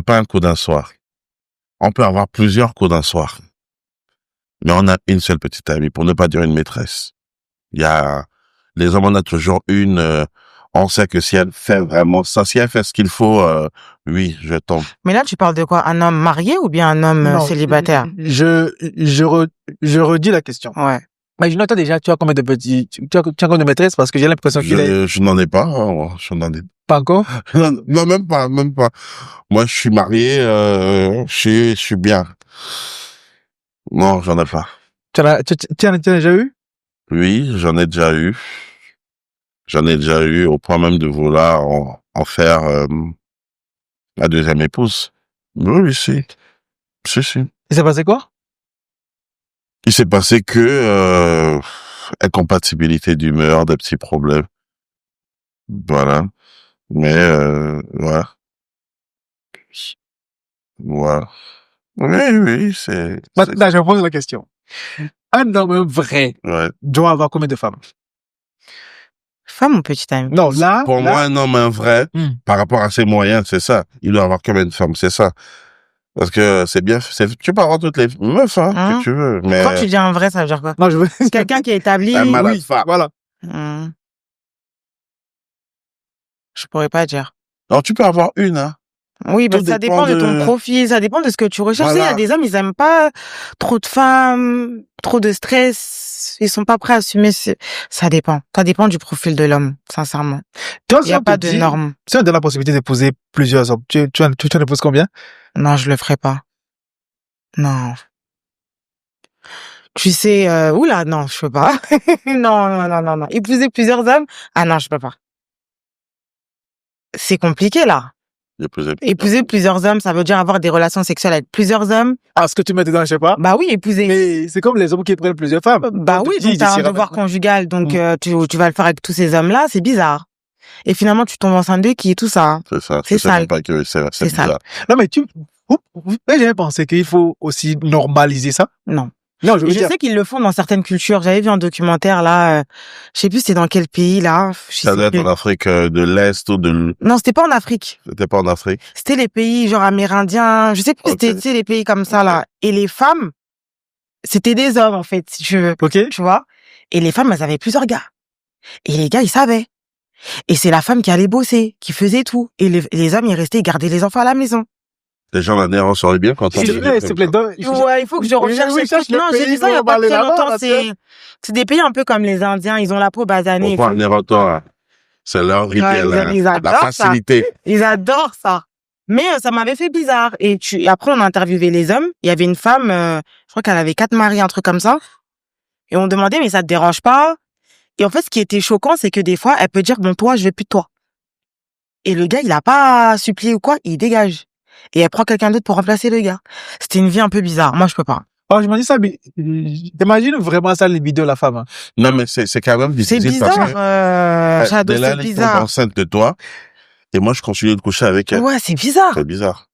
pas un coup d'un soir. On peut avoir plusieurs coups d'un soir. Mais on a une seule petite amie, pour ne pas dire une maîtresse. Les hommes, on a toujours une, on sait que si elle fait vraiment ça, si elle fait ce qu'il faut, oui, je tombe. Mais là, tu parles de quoi? Un homme marié ou bien un homme célibataire? Je redis la question. Ouais. Imaginons, toi déjà, tu as combien de petits, tu as combien de maîtresses parce que j'ai l'impression qu'il est... Je n'en ai pas, je n'en ai Pas encore? non, même pas. Moi, je suis marié, je suis bien. Non, j'en ai pas. Tu en as déjà eu? Oui, j'en ai déjà eu. J'en ai déjà eu au point même de vouloir en faire la deuxième épouse. Oui, si. Il s'est passé quoi? Il s'est passé que incompatibilité d'humeur, des petits problèmes. Voilà. Mais voilà. Ouais. Oui, Maintenant, je pose la question. Un homme vrai doit avoir combien de femmes? Femme ou petite amie? Non, là. Pour moi, un homme vrai, par rapport à ses moyens, c'est ça. Il doit avoir combien de femmes? C'est ça. Parce que c'est bien, tu peux avoir toutes les meufs, que tu veux, mais. Quand tu dis un vrai, ça veut dire quoi? Non, je veux. Quelqu'un qui est établi. Un malade femme. Voilà. Je pourrais pas dire. Non, tu peux avoir une, Oui, bah, ça dépend de ton profil, ça dépend de ce que tu recherches. Voilà. Il y a des hommes, ils aiment pas trop de femmes, trop de stress, ils sont pas prêts à assumer ça dépend. Ça dépend du profil de l'homme, sincèrement. Il y a pas de normes. Si on donne la possibilité d'épouser plusieurs hommes, tu en épouses combien? Non, je le ferai pas. Non. Tu sais, oula, non, je peux pas. Non. Épouser plusieurs hommes? Ah non, je peux pas. C'est compliqué, là. Épouser plusieurs hommes, ça veut dire avoir des relations sexuelles avec plusieurs hommes. Ah, ce que tu mets dedans, je sais pas. Bah oui, épouser. Mais c'est comme les hommes qui prennent plusieurs femmes. Bah oui, donc t'as un devoir conjugal, donc tu vas le faire avec tous ces hommes-là, c'est bizarre. Et finalement, tu tombes enceinte de qui et tout ça. C'est ça. C'est sale. C'est sale. Non, mais j'avais pensé qu'il faut aussi normaliser ça. Non. Non, je sais qu'ils le font dans certaines cultures. J'avais vu un documentaire là, je sais plus c'était dans quel pays là. Ça doit être en Afrique de l'Est ou de... Non, c'était pas en Afrique. C'était pas en Afrique. C'était les pays genre amérindiens, je sais plus, c'était les pays comme ça là. Et les femmes, c'était des hommes en fait, si tu veux. Ok. Tu vois. Et les femmes, elles avaient plusieurs gars. Et les gars, ils savaient. Et c'est la femme qui allait bosser, qui faisait tout. Et les hommes, ils restaient, ils gardaient les enfants à la maison. Les gens là on saurait bien quand on ouais, il faut que je recherche. Non, j'ai dit ça il y a pas très longtemps. C'est des pays un peu comme les Indiens, ils ont la peau basanée. Pourquoi c'est leur rituel, la facilité. Ils adorent ça. Mais ça m'avait fait bizarre. Et après, on a interviewé les hommes. Il y avait une femme, je crois qu'elle avait 4 maris, un truc comme ça. Et on demandait, mais ça te dérange pas? Et en fait, ce qui était choquant, c'est que des fois, elle peut dire, bon, toi, je veux plus de toi. Et le gars, il a pas supplié ou quoi, il dégage. Et elle prend quelqu'un d'autre pour remplacer le gars. C'était une vie un peu bizarre. Moi, je peux pas. Oh, je me dis ça, mais t'imagines vraiment ça, les vidéos de la femme. Non, mais c'est quand même difficile. C'est bizarre, Shadow, c'est bizarre. Elle est enceinte de toi, et moi, je continue de coucher avec elle. Ouais, c'est bizarre. C'est bizarre.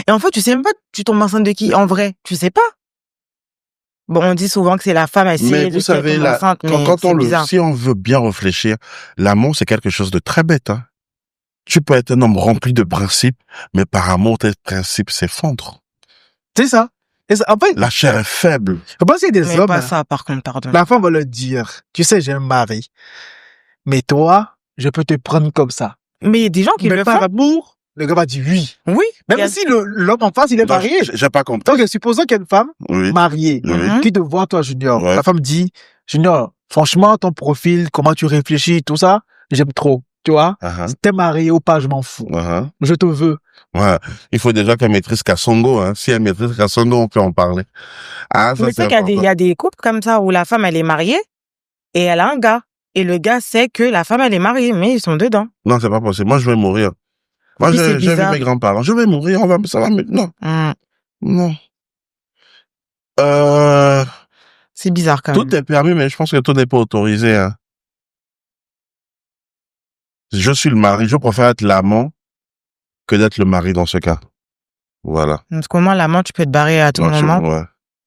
Et en fait, tu sais même pas, tu tombes enceinte de qui, en vrai. Tu sais pas. Bon, on dit souvent que c'est la femme, mais vous savez, si on veut bien réfléchir, l'amour, c'est quelque chose de très bête, Tu peux être un homme rempli de principes, mais par amour, tes principes s'effondrent. C'est ça. En fait, la chair est faible. Je pense qu'il y a des hommes. Pas ça, par contre, pardon. La femme va le dire. Tu sais, j'ai un mari. Mais toi, je peux te prendre comme ça. Mais il y a des gens qui le font. Par amour, le gars va dire oui. Oui. Même si l'homme en face, il est marié. J'ai pas compris. Donc, supposons qu'il y a une femme mariée qui te voit, toi, Junior. La femme dit, Junior, franchement, ton profil, comment tu réfléchis, tout ça, j'aime trop. Tu vois, si t'es marié ou pas, je m'en fous. Je te veux. Ouais. Il faut déjà qu'elle maîtrise Kassongo, Si elle maîtrise Kassongo, on peut en parler. Mais tu sais qu'il y a des couples comme ça où la femme, elle est mariée et elle a un gars. Et le gars sait que la femme, elle est mariée, mais ils sont dedans. Non, c'est pas possible. Moi, je vais mourir. Moi, j'ai vu mes grands-parents. Je vais mourir, ça va me... Non. C'est bizarre quand même. Tout est permis, mais je pense que tout n'est pas autorisé, Je suis le mari, je préfère être l'amant que d'être le mari dans ce cas. Voilà. Parce qu'au moins, l'amant, tu peux te barrer à tout moment. Ouais.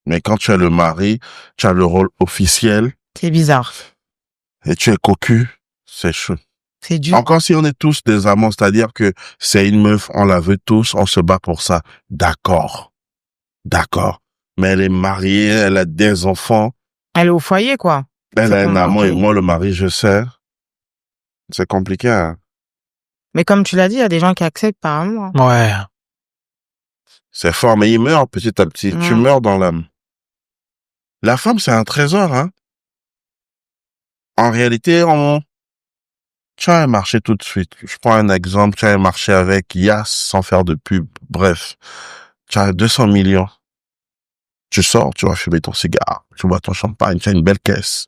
Mais quand tu es le mari, tu as le rôle officiel. C'est bizarre. Et tu es cocu, c'est chaud. C'est dur. Encore si on est tous des amants, c'est-à-dire que c'est une meuf, on la veut tous, on se bat pour ça. D'accord. Mais elle est mariée, elle a des enfants. Elle est au foyer, quoi. Elle a un amant et moi, le mari, je sers. C'est compliqué, Mais comme tu l'as dit, il y a des gens qui acceptent par amour. Ouais. C'est fort, mais ils meurent petit à petit. Tu meurs dans l'âme. La femme, c'est un trésor, En réalité, tu as un marché tout de suite. Je prends un exemple, tu as un marché avec Yass, sans faire de pub. Bref, tu as 200 millions. Tu sors, tu vas fumer ton cigare, tu bois ton champagne, tu as une belle caisse.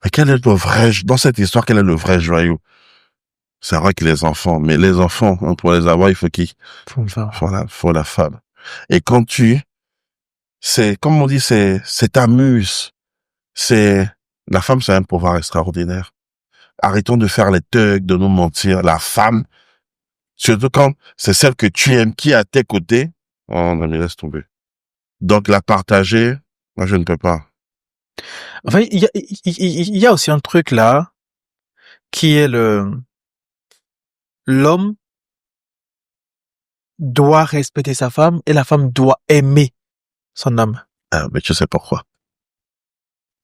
Mais quel est le vrai, dans cette histoire, quel est le vrai joyau? C'est vrai que les enfants, mais les enfants, pour les avoir, il faut qui? Faut la femme. Et quand c'est, comme on dit, c'est ta muse. La femme, c'est un pouvoir extraordinaire. Arrêtons de faire les thugs, de nous mentir. La femme, Surtout quand c'est celle que tu aimes qui est à tes côtés. Oh, non, mais laisse tomber. Donc, la partager, moi, je ne peux pas. Enfin, il y a aussi un truc là, qui est l'homme doit respecter sa femme et la femme doit aimer son homme. Ah, mais tu sais pourquoi?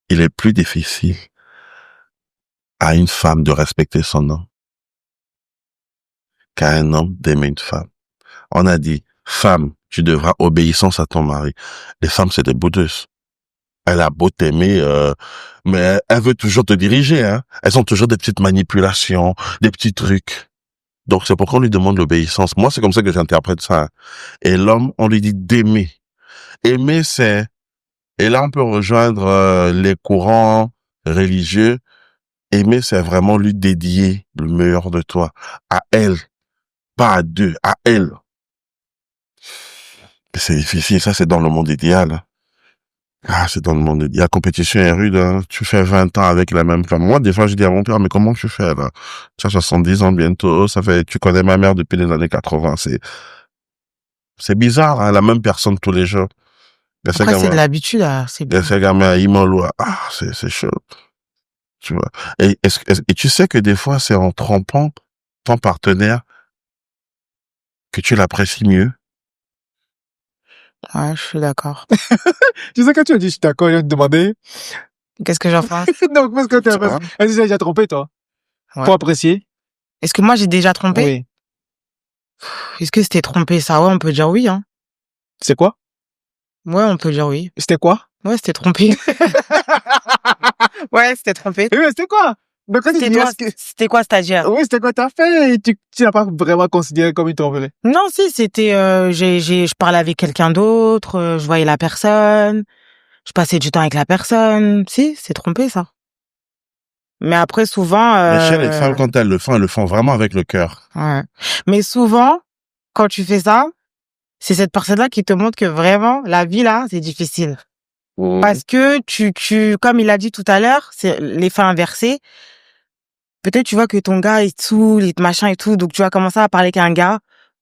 Il est plus difficile à une femme de respecter son homme qu'à un homme d'aimer une femme. On a dit, femme, tu devras obéissance à ton mari. Les femmes, c'est des boudeuses. Elle a beau t'aimer, mais elle veut toujours te diriger, hein. Elles ont toujours des petites manipulations, des petits trucs. Donc, c'est pourquoi on lui demande l'obéissance. Moi, c'est comme ça que j'interprète ça. Et l'homme, on lui dit d'aimer. Aimer, c'est... Et là, on peut rejoindre les courants religieux. Aimer, c'est vraiment lui dédier le meilleur de toi. À elle. Pas à deux, à elle. C'est difficile, ça, c'est dans le monde idéal, hein. Ah, c'est dans le monde. La compétition est rude, hein. Tu fais 20 ans avec la même femme. Moi, des fois, je dis à mon père, mais comment tu fais, là? Tu as 70 ans bientôt. Tu connais ma mère depuis les années 80. C'est bizarre, hein, la même personne tous les jours. Après, c'est de l'habitude, là. C'est bien. Ces gamins à Imoloa. Ah, c'est chaud. Tu vois. Et tu sais que des fois, c'est en trompant ton partenaire que tu l'apprécies mieux. Ouais, je suis d'accord. Tu sais, quand tu as dit je suis d'accord, je vais te demander. Qu'est-ce que j'en pense? Non, parce que est-ce que tu as déjà trompé, toi? Ouais. Pour apprécier? Est-ce que moi, j'ai déjà trompé? Oui. Est-ce que c'était trompé, ça? Ouais, on peut dire oui, hein. C'est quoi? Ouais, on peut dire oui. C'était quoi? Ouais, c'était trompé. Ouais, c'était trompé. Mais c'était quoi? Donc, C'était quoi, c'est-à-dire? Oui, c'était quoi t'as fait? Et tu n'as pas vraiment considéré comme une tromperie? Non, si, c'était, je parlais avec quelqu'un d'autre, je voyais la personne, je passais du temps avec la personne. Si, c'est trompé, ça. Mais après, souvent, Mais chez les femmes, quand elles le font vraiment avec le cœur. Ouais. Mais souvent, quand tu fais ça, c'est cette personne-là qui te montre que vraiment, la vie, là, c'est difficile. Mmh. Parce que comme il a dit tout à l'heure, c'est l'effet inversé. Peut-être tu vois que ton gars, il te saoule, il te machin et tout, donc tu vas commencer à parler qu'un gars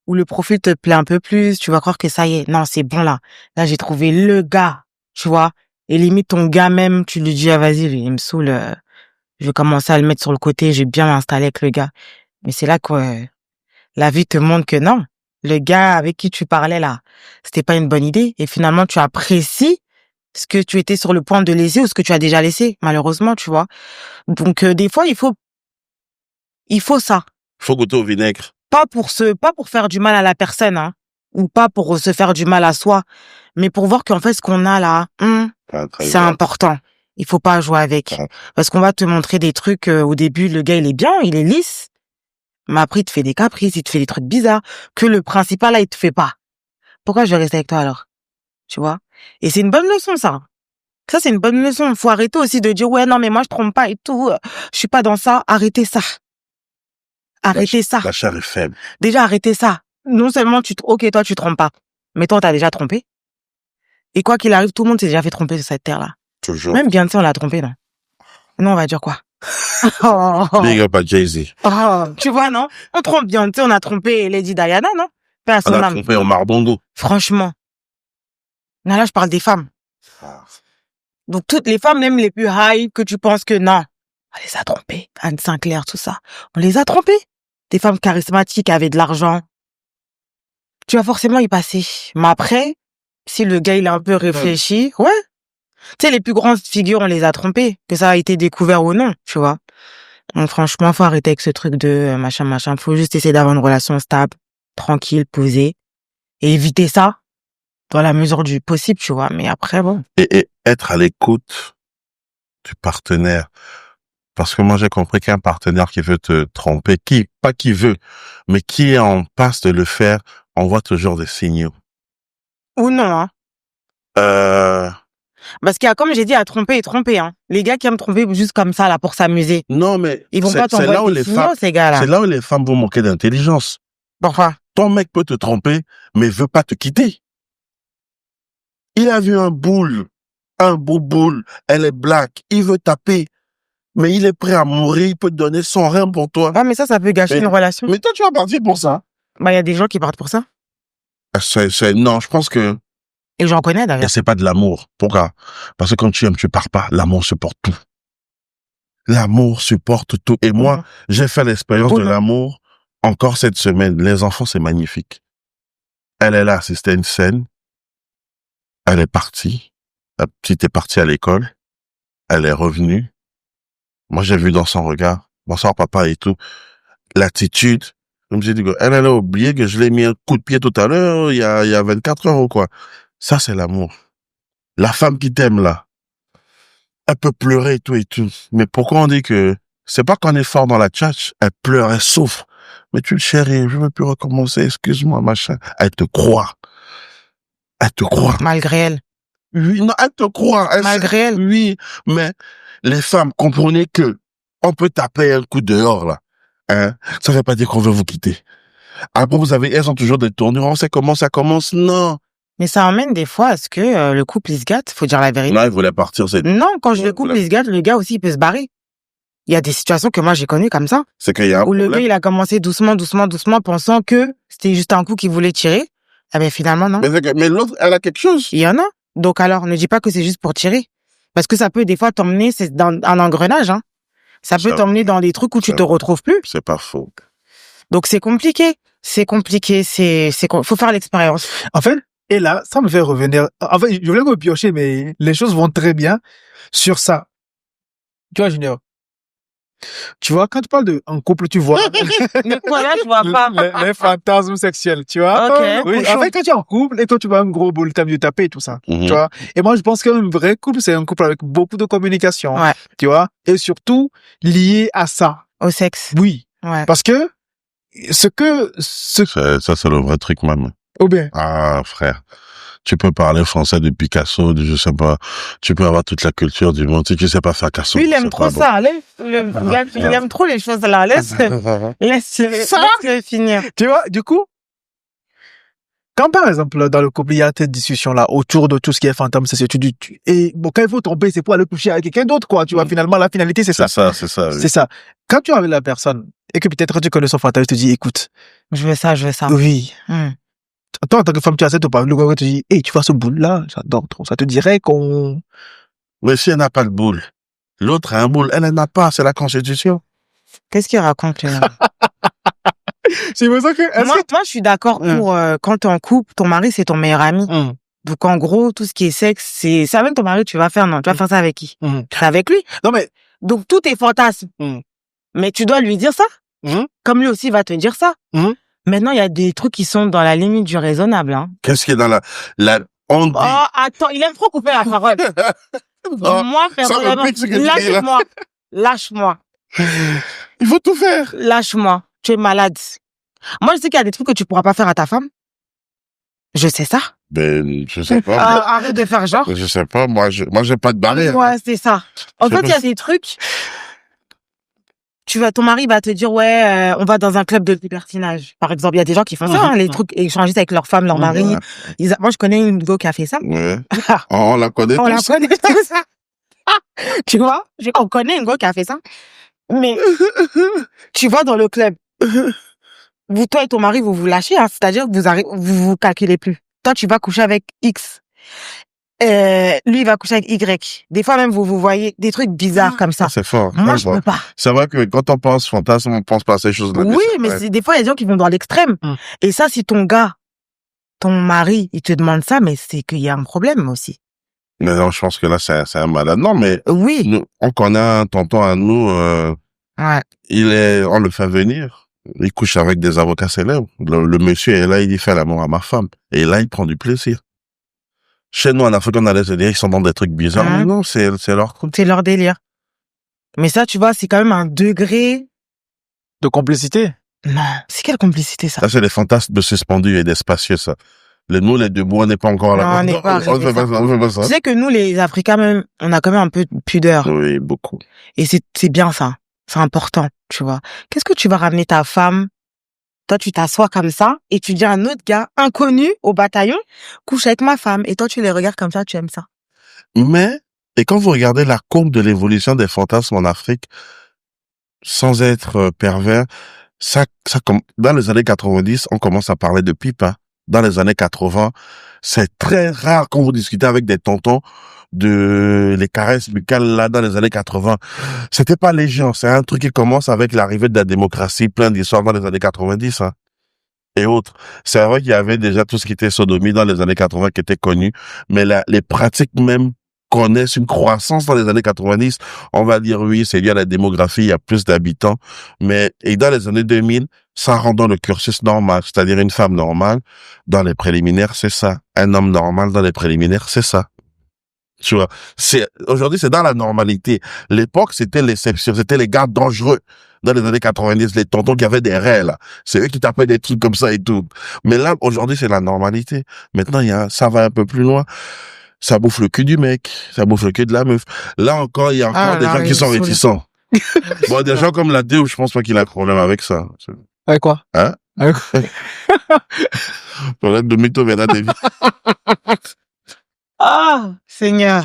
où le profil te plaît un peu plus, tu vas croire que ça y est, non, c'est bon là. Là, j'ai trouvé le gars, tu vois. Et limite, ton gars même, tu lui dis, ah, vas-y, lui, il me saoule, je vais commencer à le mettre sur le côté, je vais bien m'installer avec le gars. Mais c'est là que la vie te montre que non, le gars avec qui tu parlais là, c'était pas une bonne idée. Et finalement, tu apprécies ce que tu étais sur le point de laisser ou ce que tu as déjà laissé, malheureusement, tu vois. Donc, des fois, il faut ça. Faut goûter au vinaigre. Pas pour faire du mal à la personne, hein, ou pas pour se faire du mal à soi, mais pour voir qu'en fait, ce qu'on a là, c'est important. Il faut pas jouer avec. Parce qu'on va te montrer des trucs, au début, le gars, il est bien, il est lisse. Mais après, il te fait des caprices, il te fait des trucs bizarres, que le principal, là, il te fait pas. Pourquoi je vais rester avec toi, alors? Tu vois? Et c'est une bonne leçon, ça. Ça, c'est une bonne leçon. Faut arrêter aussi de dire, ouais, non, mais moi, je trompe pas et tout. Je suis pas dans ça. Arrêtez ça. Arrêtez ça. La chair est faible. Déjà, arrêtez ça. Non seulement ok, toi, tu trompes pas. Mais toi, t'as déjà trompé. Et quoi qu'il arrive, tout le monde s'est déjà fait tromper sur cette terre-là. Toujours. Même Beyoncé, on l'a trompé, non? Non, on va dire quoi? Big up à Jay-Z. Tu vois, non? On trompe Beyoncé, on a trompé Lady Diana, non? On a trompé Omar Bongo. Franchement. Là, je parle des femmes. Donc, toutes les femmes, même les plus high, que tu penses que non. On les a trompées. Anne Sinclair, tout ça. On les a trompées. Des femmes charismatiques qui avaient de l'argent. Tu vas forcément y passer. Mais après, si le gars, il a un peu réfléchi, ouais. Tu sais, les plus grandes figures, on les a trompées. Que ça a été découvert ou non, tu vois. Donc, franchement, faut arrêter avec ce truc de machin. Faut juste essayer d'avoir une relation stable, tranquille, posée. Et éviter ça dans la mesure du possible, tu vois. Mais après, bon. Et être à l'écoute du partenaire. Parce que moi, j'ai compris qu'un partenaire qui veut te tromper, pas qui veut, mais qui est en passe de le faire, on voit toujours des signaux. Ou non, hein. Parce qu'il y a, comme j'ai dit, à tromper et tromper, hein. Les gars qui aiment tromper juste comme ça, là, pour s'amuser. Non, mais ils vont pas t'envoyer des signaux, ces gars-là. C'est là où les femmes vont manquer d'intelligence. Pourquoi? Ton mec peut te tromper, mais veut pas te quitter. Il a vu un boule, elle est black, il veut taper, mais il est prêt à mourir, il peut te donner son rein pour toi. Ah, mais ça peut gâcher une relation. Mais toi, tu vas partir pour ça. Bah, il y a des gens qui partent pour ça. Non, je pense que... Et j'en connais, d'ailleurs. C'est pas de l'amour. Pourquoi? Parce que quand tu aimes, tu pars pas. L'amour supporte tout. L'amour supporte tout. Et moi, j'ai fait l'expérience de l'amour encore cette semaine. Les enfants, c'est magnifique. Elle est là, assisté à une scène. Elle est partie. La petite est partie à l'école. Elle est revenue. Moi, j'ai vu dans son regard. Bonsoir, papa et tout. L'attitude. Je me suis dit, elle a oublié que je l'ai mis un coup de pied tout à l'heure, il y a 24 heures ou quoi. Ça, c'est l'amour. La femme qui t'aime, là. Elle peut pleurer et tout et tout. Mais pourquoi on dit que c'est pas qu'on est fort dans la tchatch, elle pleure, elle souffre. Mais tu le chéris, je veux plus recommencer, excuse-moi, machin. Elle te croit. Elle te croit. Malgré elle. Oui, non, elle te croit. Malgré elle. Oui, mais les femmes, comprenez que on peut taper un coup dehors, là. Hein? Ça veut pas dire qu'on veut vous quitter. Après, elles ont toujours des tournures. On sait comment ça commence. Non. Mais ça emmène des fois à ce que le couple il se gâte, faut dire la vérité. Non, il voulait partir. Non, quand le couple il se gâte, le gars aussi il peut se barrer. Il y a des situations que moi j'ai connues comme ça. C'est qu'il y a un problème. Où le gars il a commencé doucement, pensant que c'était juste un coup qu'il voulait tirer. Ah ben finalement non. Mais l'autre, elle a quelque chose. Il y en a. Donc alors, ne dis pas que c'est juste pour tirer. Parce que ça peut des fois t'emmener, c'est dans un engrenage, hein. Ça peut t'emmener dans des trucs où tu te retrouves plus. C'est pas faux. Donc c'est compliqué. Faut faire l'expérience. En fait, et là, ça me fait revenir. En fait, je voulais me piocher, mais les choses vont très bien sur ça. Tu vois, Junior. Tu vois, quand tu parles de en couple, tu vois. Voilà, je vois pas. Les fantasmes sexuels, tu vois. Ok. Oui, en fait, quand tu es en couple et toi, tu vois un gros boule, t'as mieux taper et tout ça. Tu vois. Et moi, je pense qu'un vrai couple, c'est un couple avec beaucoup de communication. Ouais. Tu vois. Et surtout, lié à ça. Au sexe. Oui. Ouais. Parce que, Ça, c'est le vrai truc, même. Oh bien. Ah, frère. Tu peux parler français de Picasso, je sais pas. Tu peux avoir toute la culture du monde. Si tu sais pas faire Picasso. Lui, il aime trop ça. Il aime trop les choses là. Laisse-le finir. Tu vois, du coup, quand par exemple, dans le couple, il y a cette discussion-là autour de tout ce qui est fantôme, c'est tu dis, et bon, quand il faut tromper, c'est pour aller coucher avec quelqu'un d'autre, quoi. Tu vois, finalement, la finalité, c'est ça. C'est ça. Oui. C'est ça. Quand tu es avec la personne, et que peut-être tu connais son fantôme, tu te dis, écoute. Je veux ça. Oui. Toi, en tant que femme, tu acceptes ou pas? Le gars te dit, hey, tu vois ce boule-là, j'adore trop. Ça te dirait qu'on... Mais si elle n'a pas le boule, l'autre a un boule, elle n'en a pas, c'est la constitution. Qu'est-ce qu'il raconte, là? C'est pour ça que... Moi, je suis d'accord pour, quand t'es en couple, ton mari, c'est ton meilleur ami. Donc, en gros, tout ce qui est sexe, c'est avec ton mari, tu vas faire ça avec qui? C'est avec lui. Non, mais... Donc, tout est fantasme. Mais tu dois lui dire ça. Comme lui aussi va te dire ça. Maintenant, il y a des trucs qui sont dans la limite du raisonnable, hein. Qu'est-ce qui est dans on dit... Oh, attends, il aime trop couper la parole. Moi, personnellement, lâche-moi. Il faut tout faire. Lâche-moi. Tu es malade. Moi, je sais qu'il y a des trucs que tu pourras pas faire à ta femme. Je sais ça. Ben, je sais pas. Arrête de faire genre. Je sais pas. Moi, j'ai pas de barrière. Ouais, c'est ça. En fait, il y a des trucs. Ton mari va te dire, ouais, on va dans un club de libertinage. Par exemple, il y a des gens qui font ça, hein, les trucs échangés avec leur femme, leur mari. Moi, je connais une go qui a fait ça. Ouais. On la connaît tous. On la connaît tous. Tu vois? On connaît une go qui a fait ça. Mais, tu vas dans le club. Toi et ton mari, vous vous lâchez, hein. C'est-à-dire que vous calculez plus. Toi, tu vas coucher avec X. Lui, il va coucher avec Y. Des fois, même, vous voyez des trucs bizarres comme ça. C'est fort. Moi, je peux pas. C'est vrai que quand on pense fantasme, on pense pas à ces choses-là. Oui, mais des fois, il y a des gens qui vont dans l'extrême. Et ça, si ton mari, il te demande ça, mais c'est qu'il y a un problème aussi. Mais non, je pense que là, c'est un malade. Non, mais. Oui. Nous, on connaît un tonton à nous, ouais. On le fait venir. Il couche avec des avocats célèbres. Le monsieur est là, il dit fait l'amour à ma femme. Et là, il prend du plaisir. Chez nous, en Afrique, on allait se dire, ils sont dans des trucs bizarres. Mais non, c'est leur truc. C'est leur délire. Mais ça, tu vois, c'est quand même un degré... De complicité? Non. C'est quelle complicité, ça? Ça, c'est des fantasmes suspendus et des spacieux, ça. Nous, les debout, on n'est pas encore là. Non, on n'est pas arrivé. On fait pas ça. Tu sais que nous, les Africains, même, on a quand même un peu de pudeur. Oui, beaucoup. Et c'est bien, ça. C'est important, tu vois. Qu'est-ce que tu vas ramener ta femme? Toi, tu t'assois comme ça et tu dis à un autre gars inconnu au bataillon, couche avec ma femme. Et toi, tu les regardes comme ça, tu aimes ça. Mais, et quand vous regardez la courbe de l'évolution des fantasmes en Afrique, sans être pervers, dans les années 90, on commence à parler de pipe, hein. Dans les années 80, c'est très rare quand vous discutez avec des tontons de les caresses buccales là dans les années 80. C'était pas léger, c'est un truc qui commence avec l'arrivée de la démocratie, plein d'histoires dans les années 90, hein, et autres. C'est vrai qu'il y avait déjà tout ce qui était sodomie dans les années 80 qui était connu, mais les pratiques même connaissent une croissance dans les années 90. On va dire oui, c'est lié à la démographie, il y a plus d'habitants, et dans les années 2000, ça rentre dans le cursus normal, c'est-à-dire une femme normale dans les préliminaires, c'est ça. Un homme normal dans les préliminaires, c'est ça. Tu vois, aujourd'hui, c'est dans la normalité. L'époque, c'était l'exception, c'était les gars dangereux. Dans les années 90, les tontons qui avaient des raies, là. C'est eux qui tapaient des trucs comme ça et tout. Mais là, aujourd'hui, c'est la normalité. Maintenant, ça va un peu plus loin. Ça bouffe le cul du mec. Ça bouffe le cul de la meuf. Là encore, il y a encore des gens qui sont réticents. Bon, des gens comme la Déo, je pense pas qu'il a un problème avec ça. Avec quoi? Hein? Problème de mytho, mais là, des vies. Ah, Seigneur.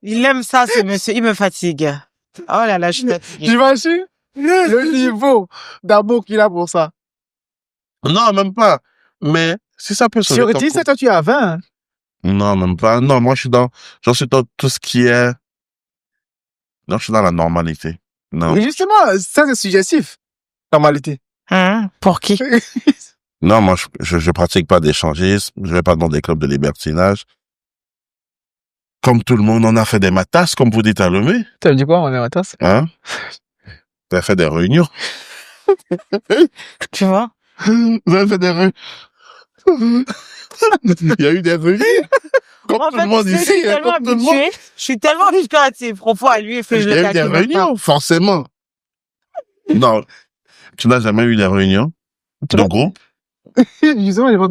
Il aime ça, ce monsieur. Il me fatigue. Oh là là, je suis fatiguée. J'imagine le niveau d'amour qu'il a pour ça. Non, même pas. Mais si ça peut sauver Sur 17, toi, tu as 20. Hein? Non, même pas. Non, moi, j'en suis dans tout ce qui est... Non, je suis dans la normalité. Non. Mais justement, ça, c'est suggestif. Normalité. Pour qui? Non, moi, je pratique pas d'échangisme. Je vais pas dans des clubs de libertinage. Comme tout le monde, on a fait des matasses, comme vous dites à Lomé. Ça veut dire quoi, on est matasses? Hein? Vous avez fait des réunions. Tu vois? Vous avez fait des réunions. Il y a eu des réunions. Comme tout le monde ici. Je suis tellement habituée à ses propos à lui. Il y a eu des réunions, forcément. Non. Tu n'as jamais eu des réunions de groupe?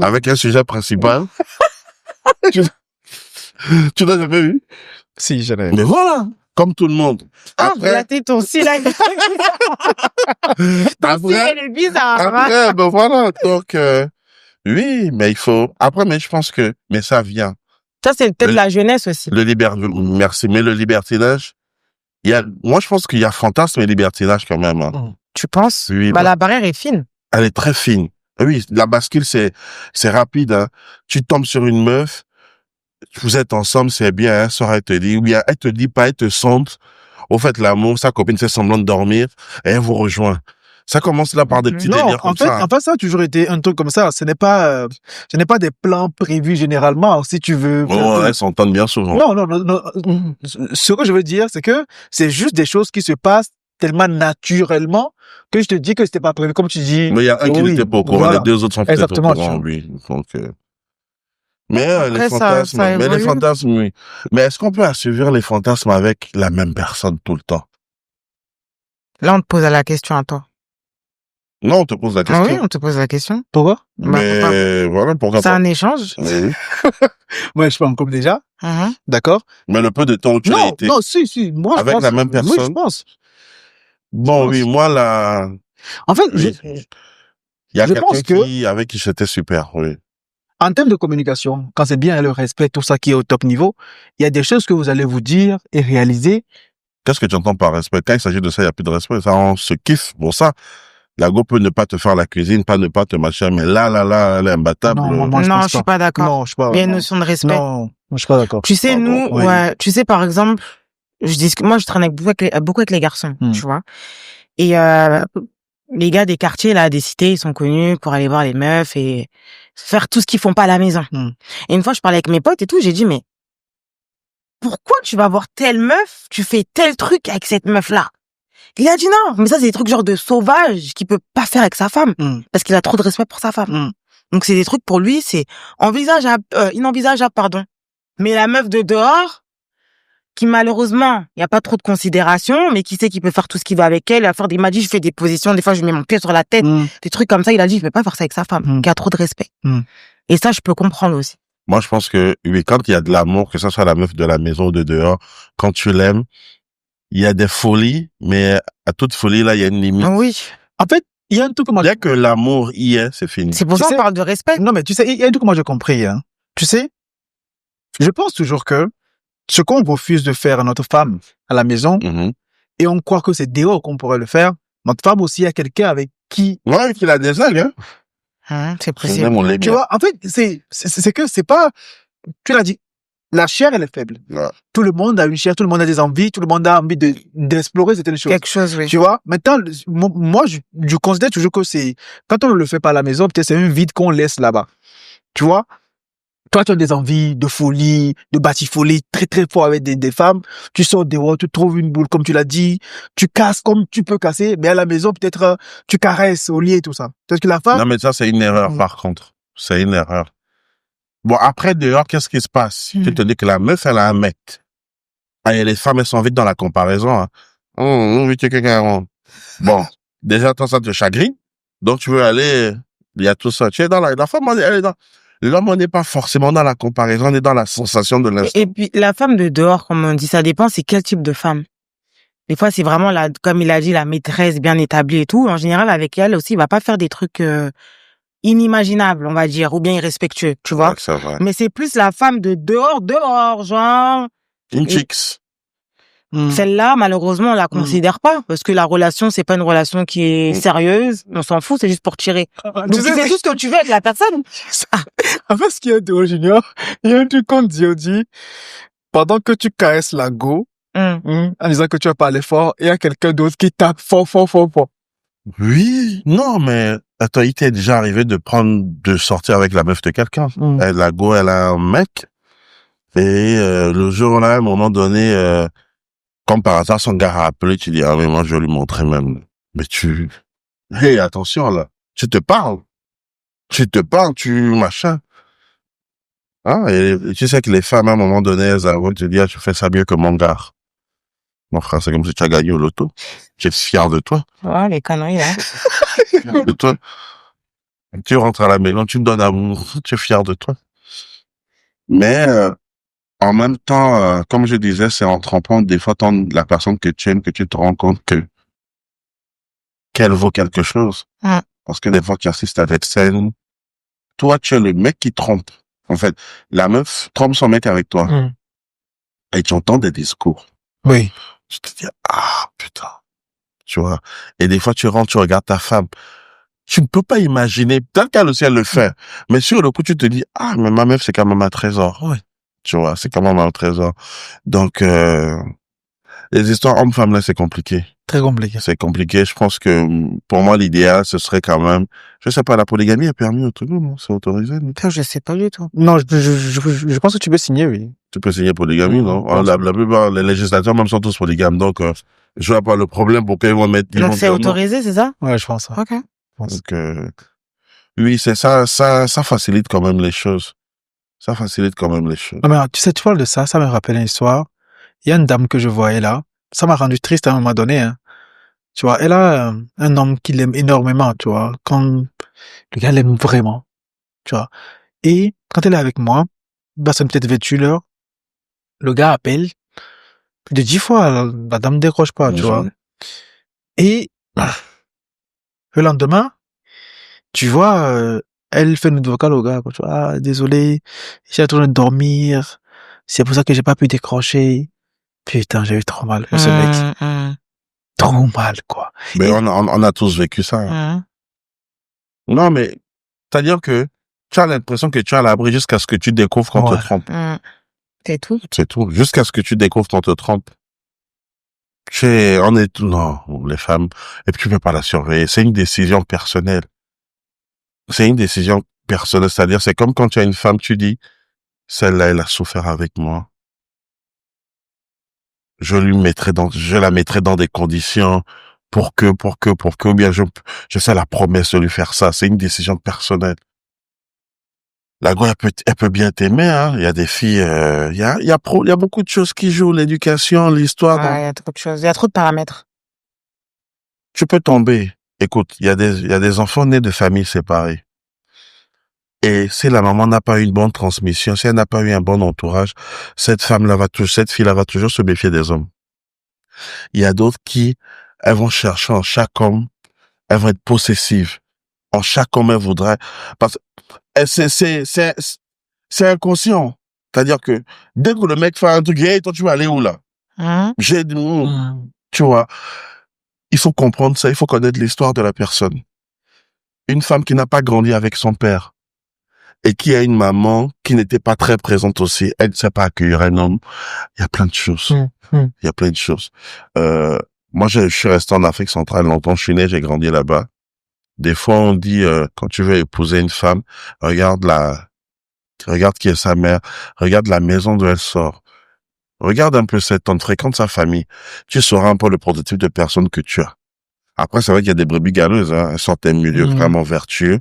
Avec un sujet principal? Tu n'as jamais eu? Si, j'en ai. Mais voilà, comme tout le monde. Après, la tête, ton cil, là. Après, elle est bizarre. Après, ben voilà, donc, oui, mais il faut, après, mais je pense mais ça vient. Ça, c'est peut-être la jeunesse aussi. Merci, mais le libertinage, moi, je pense qu'il y a fantasme et libertinage quand même, hein. Tu penses? Oui, la barrière est fine. Elle est très fine. Oui, la bascule, c'est rapide, hein. Tu tombes sur une meuf, vous êtes ensemble, c'est bien, hein, soir elle te dit, ou bien elle te dit pas, elle te sonde, au fait l'amour, sa copine fait semblant de dormir, et elle vous rejoint. Ça commence là par des petits délires comme ça. En fait, ça a toujours été un truc comme ça. Ce n'est pas des plans prévus généralement, si tu veux. Oh, elles s'entendent bien souvent. Non. Ce que je veux dire, c'est que c'est juste des choses qui se passent tellement naturellement que je te dis que c'était pas prévu, comme tu dis. Mais il y a un qui n'était pas au courant, les deux autres sont peut-être au courant, oui. Donc, mais les fantasmes, oui. Mais est-ce qu'on peut assouvir les fantasmes avec la même personne tout le temps? Là, on te pose la question à toi. Non, on te pose la question. Ah oui, on te pose la question. Pourquoi? Mais voilà, pourquoi pas? C'est un échange. Oui. Moi, je pense comme déjà. D'accord? Mais le peu de temps où tu as été. Non, si. Moi, avec la même personne. Oui, je pense. Bon, oui, moi, là. En fait, oui. Il y a quelqu'un avec qui j'étais super, oui. En termes de communication, quand c'est bien le respect, tout ça qui est au top niveau, il y a des choses que vous allez vous dire et réaliser. Qu'est-ce que tu entends par respect? Quand il s'agit de ça, il n'y a plus de respect. Ça, on se kiffe pour ça. La go peut ne pas te faire la cuisine, ne pas te machin, mais là, elle est imbattable. Non, je suis pas d'accord. Non, je suis pas. Il y a une notion de respect. Non, je suis pas d'accord. Tu sais, tu sais, par exemple, moi, je traîne beaucoup avec les garçons, tu vois. Et, les gars des quartiers, là, des cités, ils sont connus pour aller voir les meufs et faire tout ce qu'ils font pas à la maison. Et une fois, je parlais avec mes potes et tout, j'ai dit, mais pourquoi tu vas voir telle meuf, tu fais tel truc avec cette meuf-là? Il a dit non, mais ça, c'est des trucs genre de sauvage qu'il peut pas faire avec sa femme. Parce qu'il a trop de respect pour sa femme. Donc, c'est des trucs pour lui, c'est inenvisageable, pardon. Mais la meuf de dehors, qui malheureusement, il y a pas trop de considération, mais qui sait qu'il peut faire tout ce qu'il veut avec elle, il m'a dit, je fais des positions, des fois, je mets mon pied sur la tête, des trucs comme ça, il a dit, je peux pas faire ça avec sa femme, qui a trop de respect. Et ça, je peux comprendre aussi. Moi, je pense que, oui, quand il y a de l'amour, que ça soit la meuf de la maison ou de dehors, quand tu l'aimes, il y a des folies, mais à toute folie, là, il y a une limite. Oui. En fait, il y a un truc que moi... Dès que l'amour y est, c'est fini. C'est pour ça qu'on parle de respect. Non, mais tu sais, il y a un truc que moi j'ai compris, hein. Tu sais, je pense toujours que ce qu'on refuse de faire à notre femme à la maison, et on croit que c'est dehors qu'on pourrait le faire, notre femme aussi a quelqu'un avec Ouais, qu'il a des algues, hein. C'est possible. Tu vois, en fait, c'est que c'est pas, tu l'as dit, la chair, elle est faible. Ouais. Tout le monde a une chair, tout le monde a des envies, tout le monde a envie d'explorer certaines choses. Quelque chose, oui. Tu vois, maintenant, moi, je considère toujours que quand on ne le fait pas à la maison, peut-être c'est un vide qu'on laisse là-bas. Tu vois? Toi, tu as des envies de folie, de batifolie très, très fort avec des femmes. Tu sors dehors, tu trouves une boule, comme tu l'as dit. Tu casses comme tu peux casser. Mais à la maison, peut-être, tu caresses au lit et tout ça. Parce que la femme... Non, mais ça, c'est une erreur, par contre. C'est une erreur. Bon, après, dehors, qu'est-ce qui se passe? Tu te dis que la meuf, elle a un mec. Et les femmes, elles sont vite dans la comparaison, hein. Bon. Déjà, toi, ça te chagrine. Donc, tu veux aller, il y a tout ça. Tu es dans la femme, elle est dans, l'homme, on n'est pas forcément dans la comparaison, on est dans la sensation de l'instant. Et puis, la femme de dehors, comme on dit, ça dépend, c'est quel type de femme. Des fois, c'est vraiment comme il a dit, la maîtresse bien établie et tout. En général, avec elle aussi, il va pas faire des trucs, inimaginables, on va dire, ou bien irrespectueux, tu vois. Ouais, c'est vrai. Mais c'est plus la femme de dehors, genre. Une chicks. Celle-là, malheureusement, on la considère pas, parce que la relation, c'est pas une relation qui est sérieuse. On s'en fout, c'est juste pour tirer. Donc, tu fais tout ce que tu veux avec la personne. En fait, ce qu'il y a de Junior, il y a un truc qu'on dit, pendant que tu caresses la go, en disant que tu vas parler fort, il y a quelqu'un d'autre qui tape fort. Oui. Non, mais, attends, il t'est déjà arrivé de sortir avec la meuf de quelqu'un. La go, elle a un mec. Et, le jour-là, à un moment donné, comme par hasard, son gars a appelé, tu dis, ah, mais moi, je vais lui montrer même. Mais hey, attention, là. Tu parles, machin. Ah, et tu sais que les femmes, à un moment donné, elles vont te dire, tu fais ça mieux que mon gars. Mon frère, c'est comme si tu as gagné au loto. Tu es fier de toi. Ouais, les conneries, là. Fier de toi. Tu rentres à la maison, tu me donnes amour, tu es fier de toi. Mais, en même temps, comme je disais, c'est en trompant des fois la personne que tu aimes que tu te rends compte qu'elle vaut quelque chose. Parce que des fois, tu assistes à cette scène. Toi, tu es le mec qui trompe. En fait, la meuf trompe son mec avec toi. Et tu entends des discours. Oui. Tu te dis, ah, putain. Tu vois. Et des fois, tu rentres, tu regardes ta femme. Tu ne peux pas imaginer, peut-être qu'elle aussi, elle le fait. Mais sur le coup, tu te dis, ah, mais ma meuf, c'est quand même un trésor. Oui. Tu vois, c'est quand même un trésor. Donc, les histoires hommes-femmes, là, c'est compliqué. Très compliqué. C'est compliqué. Je pense que, pour moi, l'idéal, ce serait quand même, je sais pas, la polygamie est permis au Togo, non? C'est autorisé, non? Je sais pas du tout. Non, je pense que tu peux signer, oui. Tu peux signer polygamie, non? La plupart, les législateurs même sont tous polygames. Donc, je vois pas le problème pour qu'ils vont mettre... Donc, c'est autorisé, c'est ça? Ouais, je pense. Ok. Donc, oui, c'est ça facilite quand même les choses. Ça facilite quand même les choses. Non, mais tu sais, tu parles de ça me rappelle une histoire. Il y a une dame que je voyais là. Ça m'a rendu triste à un moment donné, hein. Tu vois, elle a un homme qui l'aime énormément, tu vois. Quand le gars l'aime vraiment, tu vois. Et quand elle est avec moi, bah, c'est peut-être vêtu l'heure. Le gars appelle. Plus de 10 fois, la dame décroche pas, tu vois. Et le lendemain, tu vois, elle fait une vocale au gars, quoi, tu vois. Ah, désolé, j'ai en train de dormir. C'est pour ça que j'ai pas pu décrocher. Putain, j'ai eu trop mal pour ce mec. Trop mal, quoi. Mais on a tous vécu ça. Non, mais, c'est-à-dire que tu as l'impression que tu es à l'abri jusqu'à ce que tu découvres qu'on te trompe. C'est tout. C'est tout. Jusqu'à ce que tu découvres qu'on te trompe. Non, les femmes, et puis tu peux pas la surveiller. C'est une décision personnelle. C'est une décision personnelle. C'est-à-dire, c'est comme quand tu as une femme, tu dis, celle-là, elle a souffert avec moi. Je la mettrai dans des conditions pour que, ou bien je fais la promesse de lui faire ça. C'est une décision personnelle. La go, elle peut bien t'aimer, hein. Il y a des filles, il y a beaucoup de choses qui jouent, l'éducation, l'histoire. Il y a trop de choses. Il y a trop de paramètres. Tu peux tomber. Écoute, il y a des enfants nés de familles séparées. Et si la maman n'a pas eu une bonne transmission, si elle n'a pas eu un bon entourage, cette fille-là va toujours se méfier des hommes. Il y a d'autres elles vont chercher en chaque homme, elles vont être possessives. En chaque homme, elles voudraient, parce que c'est inconscient. C'est-à-dire que dès que le mec fait un truc, hey, toi, tu vas aller où, là? Tu vois. Il faut comprendre ça, il faut connaître l'histoire de la personne. Une femme qui n'a pas grandi avec son père et qui a une maman qui n'était pas très présente aussi, elle ne sait pas accueillir un homme. Il y a plein de choses. Il y a plein de choses. Moi, je suis resté en Afrique centrale longtemps. Je suis né, j'ai grandi là-bas. Des fois, on dit, quand tu veux épouser une femme, regarde qui est sa mère, regarde la maison d'où elle sort. Regarde un peu cet homme, fréquente sa famille. Tu sauras un peu le prototype de personne que tu as. Après, c'est vrai qu'il y a des brebis galeuses, hein. Elles sortent d'un milieu vraiment vertueux,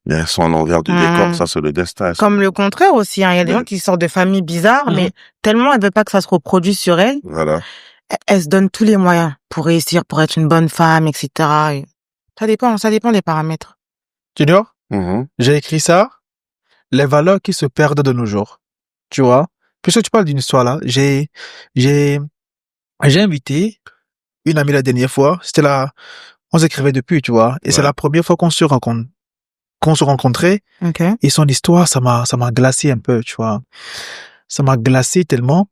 mais elles sont à l'envers du décor. Ça, c'est le destin. Comme le contraire aussi, hein. Il y a des gens qui sortent de familles bizarres, mais tellement elles veulent pas que ça se reproduise sur elles. Voilà. Elles se donnent tous les moyens pour réussir, pour être une bonne femme, etc. Et ça dépend des paramètres. Junior, j'ai écrit ça, les valeurs qui se perdent de nos jours. Tu vois? Puisque tu parles d'une histoire là, j'ai invité une amie la dernière fois, on s'écrivait depuis, tu vois, et c'est la première fois qu'on se rencontrait. Okay. Et son histoire, ça m'a glacé un peu, tu vois. Ça m'a glacé tellement.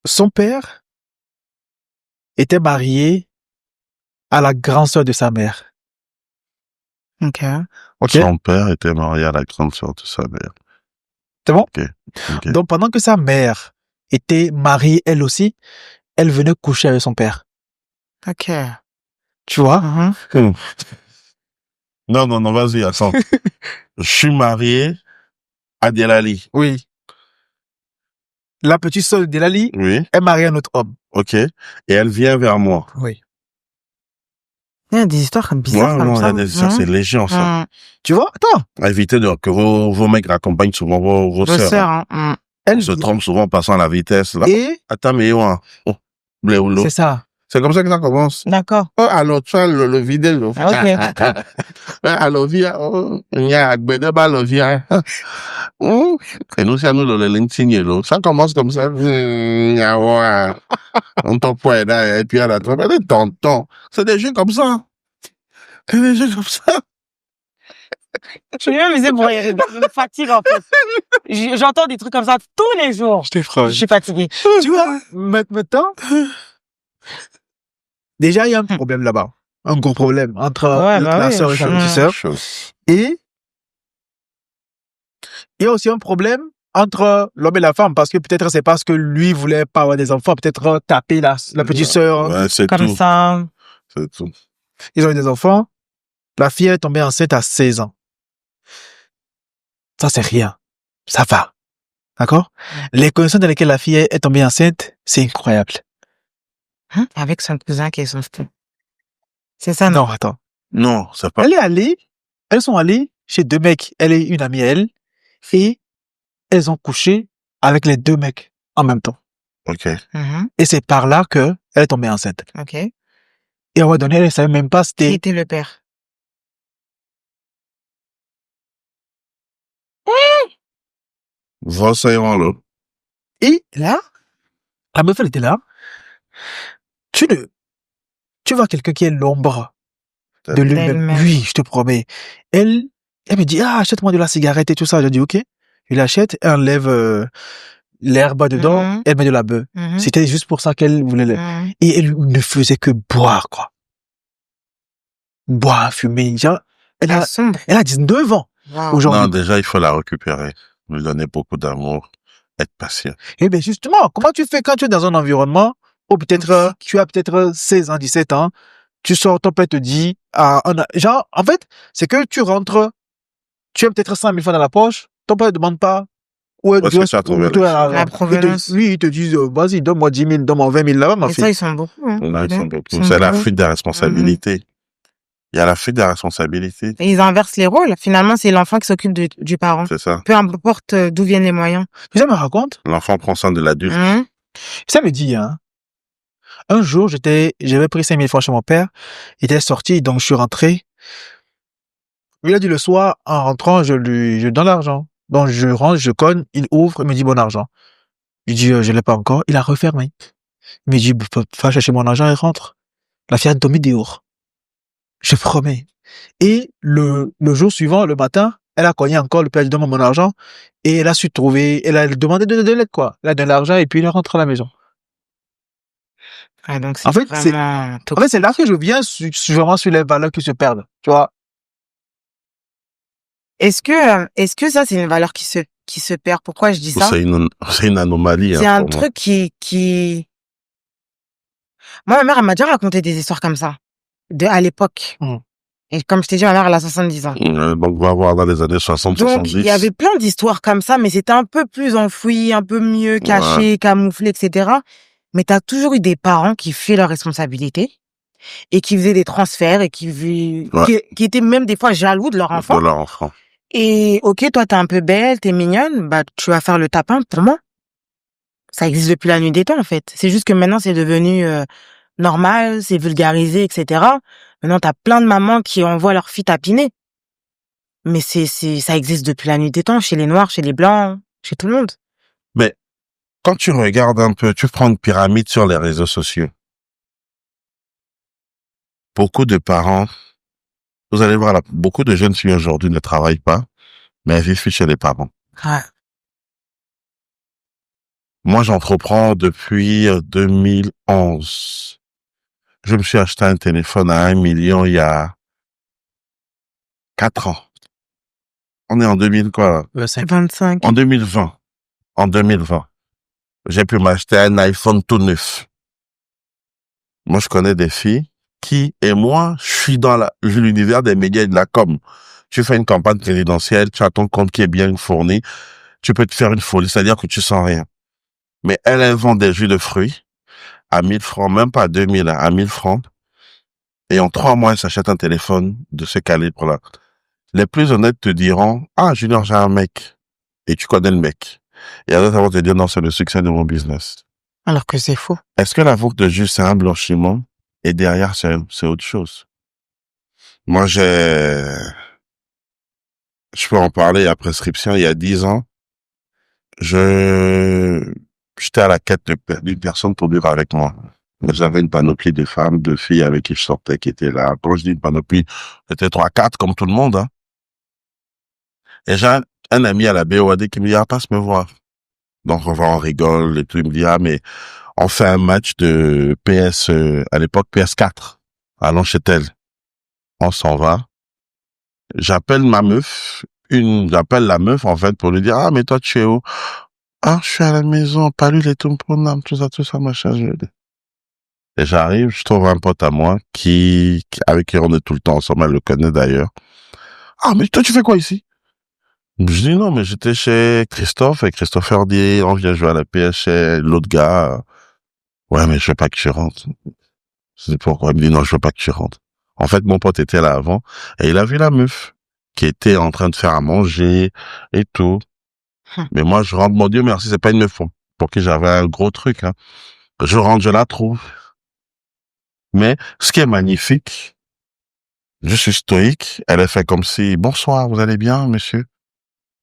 Son père était marié à la grande sœur de sa mère. Okay. Son père était marié à la grande sœur de sa mère. C'est bon? Okay. Donc, pendant que sa mère était mariée, elle aussi, elle venait coucher avec son père. Ok. Tu vois? Non, vas-y, attends. Je suis marié à Delali. Oui. La petite sœur de Delali est mariée à un autre homme. Ok. Et elle vient vers moi. Oui. Il y a des histoires bizarres comme ça. Il y a des histoires, c'est léger, en ça. Tu vois? Attends. Évitez que vos mecs raccompagnent souvent vos sœurs. Elle se trompe souvent en passant à la vitesse, là. Et? Attends, mais c'est ça. C'est comme ça que ça commence. D'accord. Oh, alors, tu as le vidéo. Ok. Alors, via, il y a le via. Et nous, c'est nous, le LinkedIn, ça commence comme ça. On t'en pointe, et puis à la trompe, tonton. C'est des jeux comme ça. C'est des jeux comme ça. Je suis amusée pour me fatigue, en fait. J'entends des trucs comme ça tous les jours. Je suis fatiguée. Tu vois, maintenant, déjà, il y a un problème là-bas. Un gros problème entre la sœur et sa petite sœur. Et il y a aussi un problème entre l'homme et la femme, parce que peut-être c'est parce que lui voulait pas avoir des enfants, peut-être taper la petite sœur. Ouais, c'est comme tout. Ça. C'est tout. Ils ont eu des enfants. La fille est tombée enceinte à 16 ans. Ça, c'est rien. Ça va. D'accord? Les conditions dans lesquelles la fille est tombée enceinte, c'est incroyable. Avec son cousin qui est son fou. C'est ça, non? Non, attends. Non, c'est pas. Elles sont allées chez deux mecs. Elle est une amie à elle. Et elles ont couché avec les deux mecs en même temps. Ok. Et c'est par là que elle est tombée enceinte. Ok. Et à un moment donné, elle ne savait même pas Qui était le père? Et là, la meuf, elle était là. Tu vois quelqu'un qui est l'ombre de lui-même. Oui, je te promets. Elle me dit, achète-moi de la cigarette et tout ça. Je dis, ok. Il achète, elle enlève l'herbe dedans, elle met de la bœuf. C'était juste pour ça qu'elle voulait et elle ne faisait que boire, quoi. Boire, fumer. Genre, elle a 19 ans. Aujourd'hui. Non, déjà, il faut la récupérer. Lui donner beaucoup d'amour. Être patient. Eh bien, justement, comment tu fais quand tu es dans un environnement où peut-être, tu as peut-être 16 ans, 17 ans, tu sors, ton père te dit, genre, en fait, c'est que tu rentres, tu as peut-être 100 000 francs dans la poche, ton père ne demande pas où est-ce que tu as trouvé la provenance. Oui, ils te disent, vas-y, donne-moi 10 000, donne-moi 20 000 là-bas, ma fille. Ça, ils sont beaucoup, hein. Là, ils sont beaucoup. C'est la fuite des responsabilités. Il y a la fuite des responsabilités. Et ils inversent les rôles. Finalement, c'est l'enfant qui s'occupe du parent. C'est ça. Peu importe d'où viennent les moyens. Ça me raconte. L'enfant prend soin de l'adulte. Ça me dit, un jour, j'avais pris 5 000 francs chez mon père. Il était sorti, donc je suis rentré. Il a dit le soir, en rentrant, je donne l'argent. Donc je rentre, je cogne, il ouvre, il me dit bon argent. Je dis, je l'ai pas encore. Il a refermé. Il me dit, va chercher mon argent et rentre. La fille a dormi dehors. Je promets. Et le jour suivant, le matin, elle a cogné encore, le père lui demande mon argent, et elle a su trouver, elle a demandé de l'aide, quoi. Elle a donné l'argent, et puis elle rentre à la maison. Ah, donc c'est vraiment en fait, c'est là que je viens vraiment sur les valeurs qui se perdent, tu vois. Est-ce que ça, c'est une valeur qui se perd? Pourquoi je dis ça? C'est une anomalie. C'est un truc qui... Moi, ma mère, elle m'a déjà raconté des histoires comme ça, à l'époque. Et comme je t'ai dit, ma mère, elle a 70 ans. Donc, on va voir dans les années 60, donc, 70. Il y avait plein d'histoires comme ça, mais c'était un peu plus enfoui, un peu mieux caché, camouflé, etc. Mais t'as toujours eu des parents qui fuient leurs responsabilités et qui faisaient des transferts et qui étaient même des fois jaloux de leur enfant. Et ok, toi, t'es un peu belle, t'es mignonne, bah, tu vas faire le tapin pour moi. Ça existe depuis la nuit des temps, en fait. C'est juste que maintenant, c'est devenu normal, c'est vulgarisé, etc. Maintenant, t'as plein de mamans qui envoient leurs filles tapiner. Mais ça existe depuis la nuit des temps, chez les Noirs, chez les Blancs, chez tout le monde. Mais quand tu regardes un peu, tu prends une pyramide sur les réseaux sociaux. Beaucoup de parents, vous allez voir, là, beaucoup de jeunes filles aujourd'hui ne travaillent pas, mais elles vivent chez les parents. Ouais. Moi, j'entreprends depuis 2011. Je me suis acheté un téléphone à 1 million il y a 4 ans. On est en 2000 quoi? 25. En 2020. En 2020. J'ai pu m'acheter un iPhone tout neuf. Moi, je connais des filles et moi, je suis dans l'univers des médias et de la com. Tu fais une campagne présidentielle, tu as ton compte qui est bien fourni, tu peux te faire une folie, c'est-à-dire que tu sens rien. Mais elle vend des jus de fruits à 1000 francs, même pas à 2000, à 1000 francs. Et en 3 mois, elle s'achète un téléphone de ce calibre-là. Les plus honnêtes te diront, ah, Junior, j'ai un mec. Et tu connais le mec. Et alors, ça va te dire, non, c'est le succès de mon business. Alors que c'est faux. Est-ce que la vente de jus, c'est un blanchiment? Et derrière, c'est autre chose. Moi, je peux en parler à prescription. Il y a 10 ans, j'étais à la quête d'une personne pour vivre avec moi. J'avais une panoplie de femmes, de filles avec qui je sortais, qui étaient là. Quand je dis une panoplie, c'était 3-4 comme tout le monde, hein. Et j'ai un ami à la BOAD qui me dit, ah, passe me voir. Donc, on rigole et tout. Il me dit, ah, mais on fait un match de PS, à l'époque PS4, à Lanchetel. On s'en va. J'appelle la meuf, en fait, pour lui dire, ah, mais toi, tu es où? Ah, je suis à la maison, pas lui, les tumponam, tout ça, machin. Et j'arrive, je trouve un pote à moi avec qui on est tout le temps ensemble, elle le connaît d'ailleurs. Ah, mais toi, tu fais quoi ici? Je dis non, mais j'étais chez Christophe, et Christopher dit, on vient jouer à la PS chez l'autre gars. Ouais, mais je veux pas que tu rentres. C'est pourquoi il me dit non, je veux pas que tu rentres. En fait, mon pote était là avant, et il a vu la meuf, qui était en train de faire à manger, et tout. Mais moi, je rentre, mon Dieu merci, c'est pas une meuf pour qui j'avais un gros truc, hein. Je rentre, je la trouve. Mais, ce qui est magnifique, je suis stoïque, elle a fait comme si, bonsoir, vous allez bien, monsieur?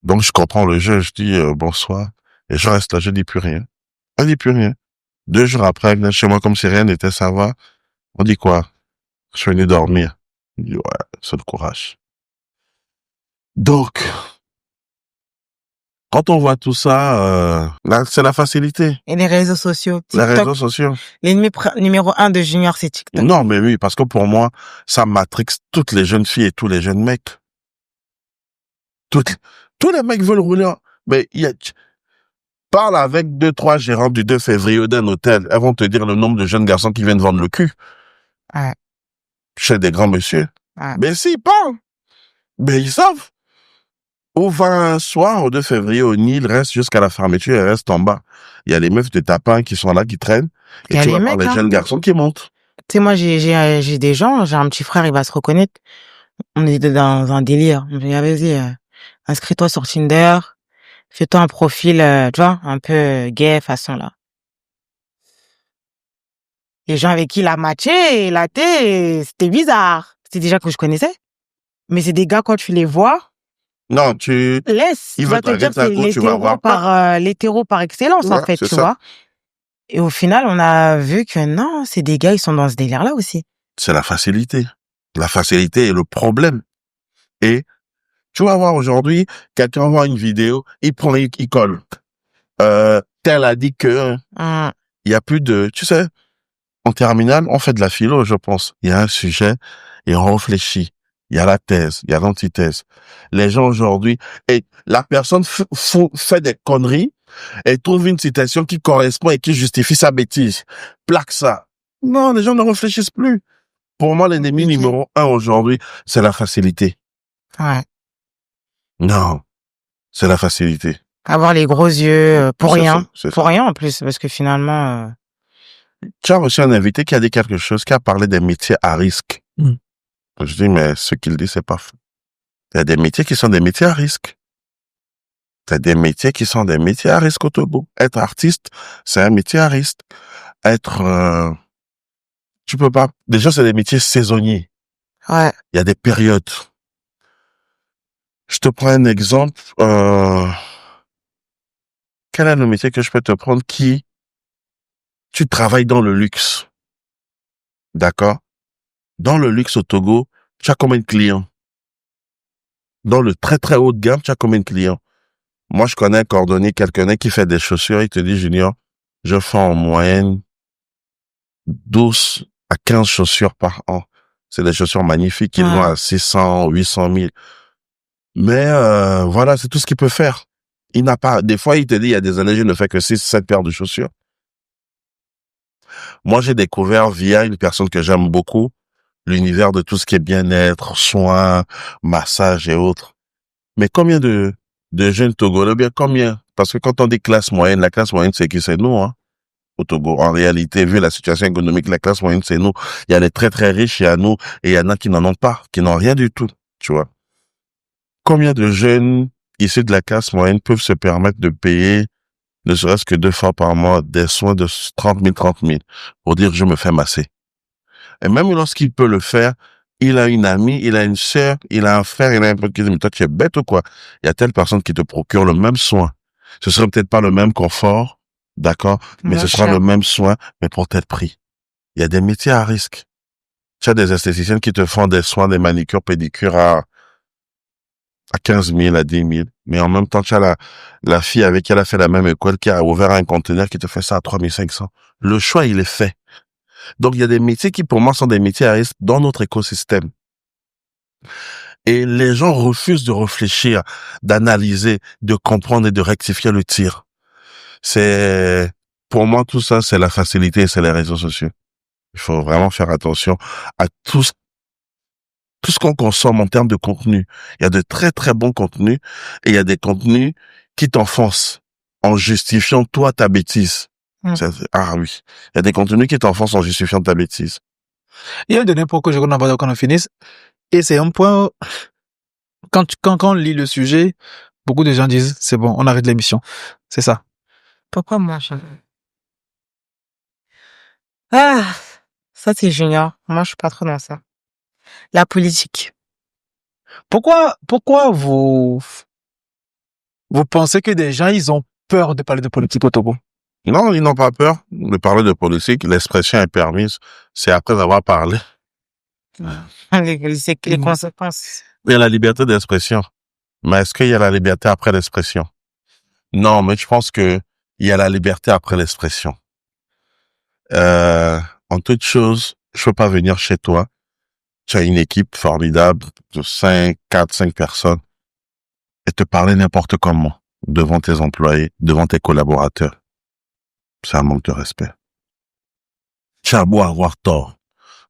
Donc, je comprends le jeu, je dis, bonsoir. Et je reste là, je dis plus rien. Elle dit plus rien. 2 jours après, elle vient chez moi comme si rien n'était, ça va? On dit quoi? Je suis venu dormir. Je dis, ouais, c'est le courage. Donc, quand on voit tout ça, c'est la facilité. Et les réseaux sociaux. TikTok. Les réseaux sociaux. L'ennemi numéro 1 de Junior, c'est TikTok. Non, mais oui, parce que pour moi, ça matrixe toutes les jeunes filles et tous les jeunes mecs. Tous les mecs veulent rouler. Mais parle avec 2-3 gérants du 2 février d'un hôtel. Elles vont te dire le nombre de jeunes garçons qui viennent vendre le cul. Ouais. Chez des grands messieurs. Ouais. Mais s'ils parlent, mais ils savent. Ou va un soir au 2 février au Nil, reste jusqu'à la fermeture et reste en bas. Il y a les meufs de tapin qui sont là, qui traînent. Et tu vas voir les jeunes garçons qui montent. Tu sais, moi, j'ai des gens, j'ai un petit frère, il va se reconnaître. On était dans un délire. On me dit, ah, vas-y, inscris-toi sur Tinder. Fais-toi un profil, tu vois, un peu gay, façon, là. Les gens avec qui il a matché, il a été, c'était bizarre. C'était des gens que je connaissais. Mais c'est des gars, quand tu les vois. Non, laisse. Il va te dire que c'est l'hétéro par excellence, ouais, en fait, tu vois. Et au final, on a vu que non, c'est des gars, ils sont dans ce délire-là aussi. C'est la facilité. La facilité est le problème. Et tu vas voir aujourd'hui, quelqu'un voit une vidéo, il prend, il colle. Tel a dit que il y a plus de, tu sais, En terminale, on fait de la philo, je pense. Il y a un sujet et on réfléchit. Il y a la thèse, il y a l'antithèse. Les gens aujourd'hui, et la personne fait des conneries et trouve une citation qui correspond et qui justifie sa bêtise. Plaque ça. Non, les gens ne réfléchissent plus. Pour moi, l'ennemi numéro 1 aujourd'hui, c'est la facilité. Ouais. Non, c'est la facilité. Avoir les gros yeux pour rien. Pour rien en plus, parce que finalement... Tu as reçu un invité qui a dit quelque chose, qui a parlé des métiers à risque. Je dis, mais ce qu'il dit, c'est pas faux. Il y a des métiers qui sont des métiers à risque. Il y a des métiers qui sont des métiers à risque au Togo. Être artiste, c'est un métier à risque. Être... tu peux pas... Déjà, c'est des métiers saisonniers. Ouais. Il y a des périodes. Je te prends un exemple. Quel est le métier que je peux te prendre qui... Tu travailles dans le luxe. D'accord? Dans le luxe au Togo, tu as combien de clients? Dans le très très haut de gamme, tu as combien de clients? Moi, je connais un cordonnier, quelqu'un qui fait des chaussures, il te dit, Junior, je fais en moyenne 12 à 15 chaussures par an. C'est des chaussures magnifiques, ils vont à 600, 800 000. Mais voilà, c'est tout ce qu'il peut faire. Il n'a pas... Des fois, il te dit, il y a des années, je ne fais que 6, 7 paires de chaussures. Moi, j'ai découvert via une personne que j'aime beaucoup, l'univers de tout ce qui est bien-être, soins, massage et autres. Mais combien de jeunes Togolais, bien combien? Parce que quand on dit classe moyenne, la classe moyenne, c'est qui? C'est nous, hein, au Togo. En réalité, vu la situation économique, la classe moyenne, c'est nous. Il y a les très très riches, il y a nous, et il y en a qui n'en ont pas, qui n'ont rien du tout, tu vois. Combien de jeunes issus de la classe moyenne peuvent se permettre de payer, ne serait-ce que 2 fois par mois, des soins de 30 000, pour dire je me fais masser? Et même lorsqu'il peut le faire, il a une amie, il a une sœur, il a un frère, il a un pote qui dit, mais toi, tu es bête ou quoi? Il y a telle personne qui te procure le même soin. Ce serait peut-être pas le même confort, d'accord? Mais ce sera le même soin, mais pour tel prix. Il y a des métiers à risque. Tu as des esthéticiennes qui te font des soins, des manicures, pédicures à 15 000, à 10 000. Mais en même temps, tu as la fille avec qui elle a fait la même école, qui a ouvert un conteneur qui te fait ça à 3 500. Le choix, il est fait. Donc, il y a des métiers qui, pour moi, sont des métiers à risque dans notre écosystème. Et les gens refusent de réfléchir, d'analyser, de comprendre et de rectifier le tir. Pour moi, tout ça, c'est la facilité et c'est les réseaux sociaux. Il faut vraiment faire attention à tout ce qu'on consomme en termes de contenu. Il y a de très, très bons contenus et il y a des contenus qui t'enfoncent en justifiant toi ta bêtise. Ah oui. Il y a des contenus qui t'enfoncent en justifiant ta bêtise. Il y a un dernier point que je voudrais aborder quand on finisse. Et c'est un point, quand on lit le sujet, beaucoup de gens disent, c'est bon, on arrête l'émission. C'est ça. Pourquoi moi, Ah, ça c'est Junior. Moi, je suis pas trop dans ça. La politique. Pourquoi vous pensez que des gens, ils ont peur de parler de politique au Togo? Non, ils n'ont pas peur de parler de politique. L'expression est permise. C'est après avoir parlé. Les conséquences. Il y a la liberté d'expression. Mais est-ce qu'il y a la liberté après l'expression? Non, mais je pense que il y a la liberté après l'expression. En toute chose, je peux pas venir chez toi. Tu as une équipe formidable de 4, 5 personnes et te parler n'importe comment devant tes employés, devant tes collaborateurs. C'est un manque de respect. Tu as beau avoir tort.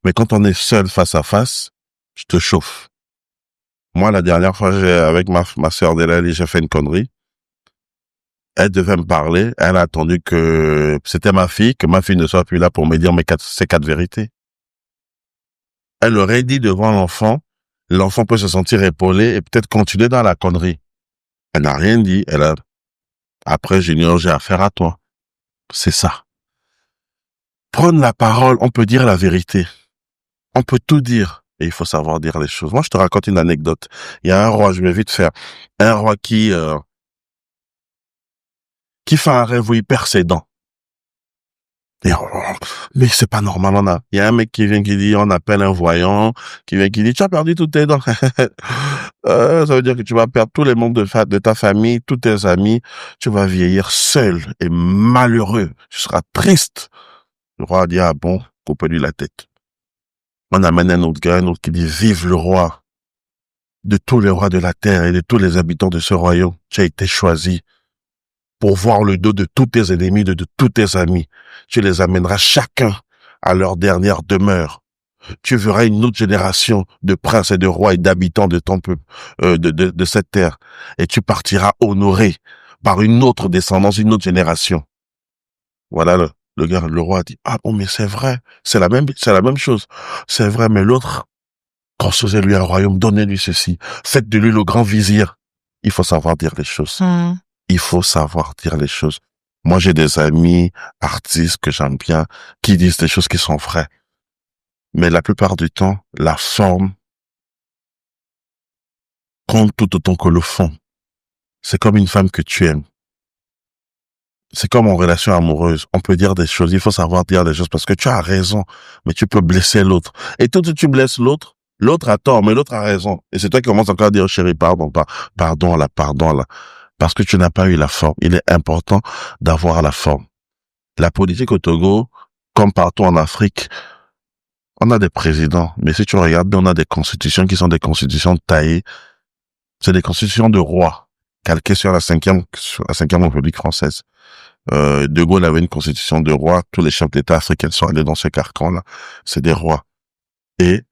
Mais quand on est seul face à face, je te chauffe. Moi, la dernière fois, avec ma sœur Delalie, j'ai fait une connerie. Elle devait me parler. Elle a attendu que c'était ma fille, que ma fille ne soit plus là pour me dire ces 4 vérités. Elle aurait dit devant l'enfant, l'enfant peut se sentir épaulé et peut-être continuer dans la connerie. Elle n'a rien dit. Après, Junior, j'ai affaire à toi. C'est ça. Prendre la parole, on peut dire la vérité. On peut tout dire. Et il faut savoir dire les choses. Moi, je te raconte une anecdote. Il y a un roi, je vais vite faire. Un roi qui fait un rêve où il perd ses dents. Et mais c'est pas normal, il y a un mec qui vient qui dit, on appelle un voyant, qui vient qui dit, tu as perdu toutes tes dents. Ça veut dire que tu vas perdre tous les membres de ta famille, tous tes amis. Tu vas vieillir seul et malheureux. Tu seras triste. Le roi dit, ah bon, couper-lui la tête. On amène un autre gars, un autre qui dit, vive le roi de tous les rois de la terre et de tous les habitants de ce royaume. Tu as été choisi pour voir le dos de tous tes ennemis, de tous tes amis. Tu les amèneras chacun à leur dernière demeure. Tu verras une autre génération de princes et de rois et d'habitants de ton peuple, de cette terre. Et tu partiras honoré par une autre descendance, une autre génération. Voilà, le gars, le roi dit, ah bon, mais c'est vrai. C'est la même chose. C'est vrai, mais l'autre, construisez-lui un royaume, donnez-lui ceci. Faites de lui le grand vizir. Il faut savoir dire les choses. Il faut savoir dire les choses. Moi, j'ai des amis artistes que j'aime bien qui disent des choses qui sont vraies. Mais la plupart du temps, la forme compte tout autant que le fond. C'est comme une femme que tu aimes. C'est comme en relation amoureuse. On peut dire des choses, il faut savoir dire des choses parce que tu as raison, mais tu peux blesser l'autre. Et tout tu blesses l'autre, l'autre a tort, mais l'autre a raison. Et c'est toi qui commences encore à dire, oh, chérie, pardon là. Parce que tu n'as pas eu la forme. Il est important d'avoir la forme. La politique au Togo, comme partout en Afrique, on a des présidents, mais si tu regardes, on a des constitutions qui sont des constitutions taillées. C'est des constitutions de rois, calquées sur la cinquième République française. De Gaulle avait une constitution de roi. Tous les chefs d'État africains sont allés dans ce carcan-là. C'est des rois. Et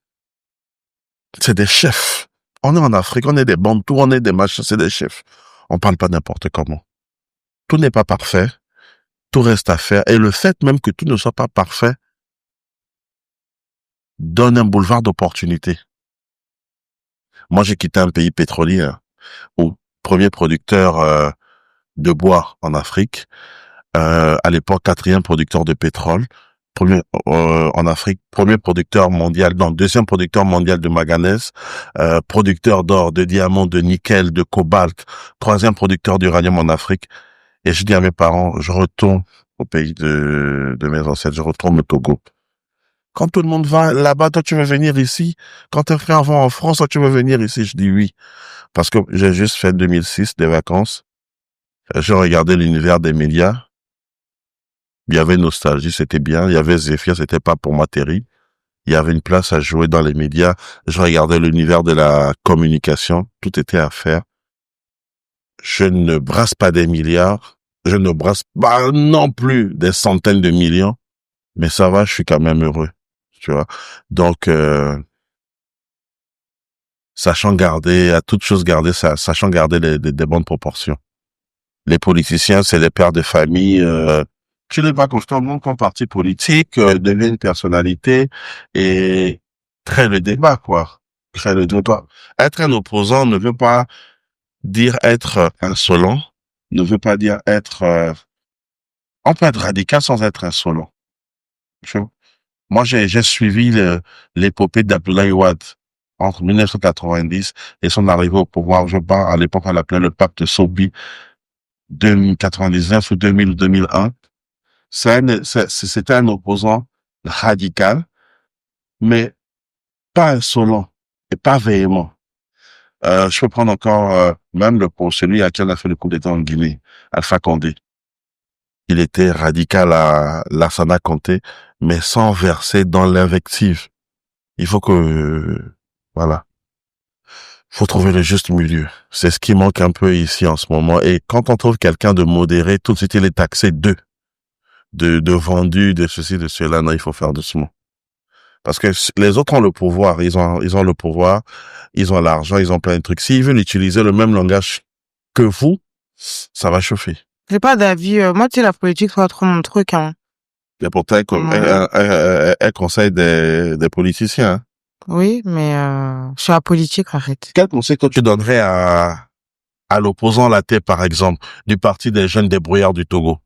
c'est des chefs. On est en Afrique, on est des bantous, on est des machins, c'est des chefs. On parle pas n'importe comment. Tout n'est pas parfait. Tout reste à faire. Et le fait même que tout ne soit pas parfait donne un boulevard d'opportunités. Moi, j'ai quitté un pays pétrolier, où premier producteur de bois en Afrique, à l'époque 4e producteur de pétrole, en Afrique, premier producteur mondial, deuxième producteur mondial de manganèse, producteur d'or, de diamants, de nickel, de cobalt, 3e producteur d'uranium en Afrique. Et je dis à mes parents, je retourne au pays de mes ancêtres, je retourne au Togo. Quand tout le monde va là-bas, toi tu veux venir ici. Quand tes frères vont en France, toi tu veux venir ici. Je dis oui. Parce que j'ai juste fait 2006 des vacances. Je regardais l'univers des médias. Il y avait Nostalgie, c'était bien. Il y avait Zéphyr, c'était pas pour moi terrible. Il y avait une place à jouer dans les médias. Je regardais l'univers de la communication. Tout était à faire. Je ne brasse pas des milliards. Je ne brasse pas non plus des centaines de millions. Mais ça va, je suis quand même heureux. Tu vois. Donc, sachant garder, à toute chose garder, sachant garder des bonnes proportions. Les politiciens, c'est les pères de famille. Tu n'es pas constamment comme parti politique, devient une personnalité et crée le débat, quoi. Crée le débat. Être un opposant ne veut pas dire être insolent, ne veut pas dire être... on peut être radical sans être insolent. Moi, j'ai suivi l'épopée d'Abdoulaye Wade entre 1990 et son arrivée au pouvoir. Je parle, à l'époque, on l'appelait le pape de Sobi, 2099 ou 2000 ou 2001. C'était un opposant radical, mais pas insolent et pas véhément. Je peux prendre encore même celui à qui on a fait le coup d'État en Guinée, Alpha Condé. Il était radical à Lassana Conté, mais sans verser dans l'invective. Il faut voilà. Faut trouver le juste milieu. C'est ce qui manque un peu ici en ce moment. Et quand on trouve quelqu'un de modéré, tout de suite il est taxé de vendu, de ceci, de cela. Non, il faut faire doucement. Parce que les autres ont le pouvoir. Ils ont le pouvoir. Ils ont l'argent. Ils ont plein de trucs. S'ils veulent utiliser le même langage que vous, ça va chauffer. J'ai pas d'avis. Moi, tu sais, la politique, c'est pas trop mon truc, hein. Et pourtant, elle conseille des politiciens. Hein. Oui, mais je suis apolitique, en fait. Quel conseil que tu donnerais à l'opposant laté, par exemple, du Parti des jeunes débrouillards du Togo,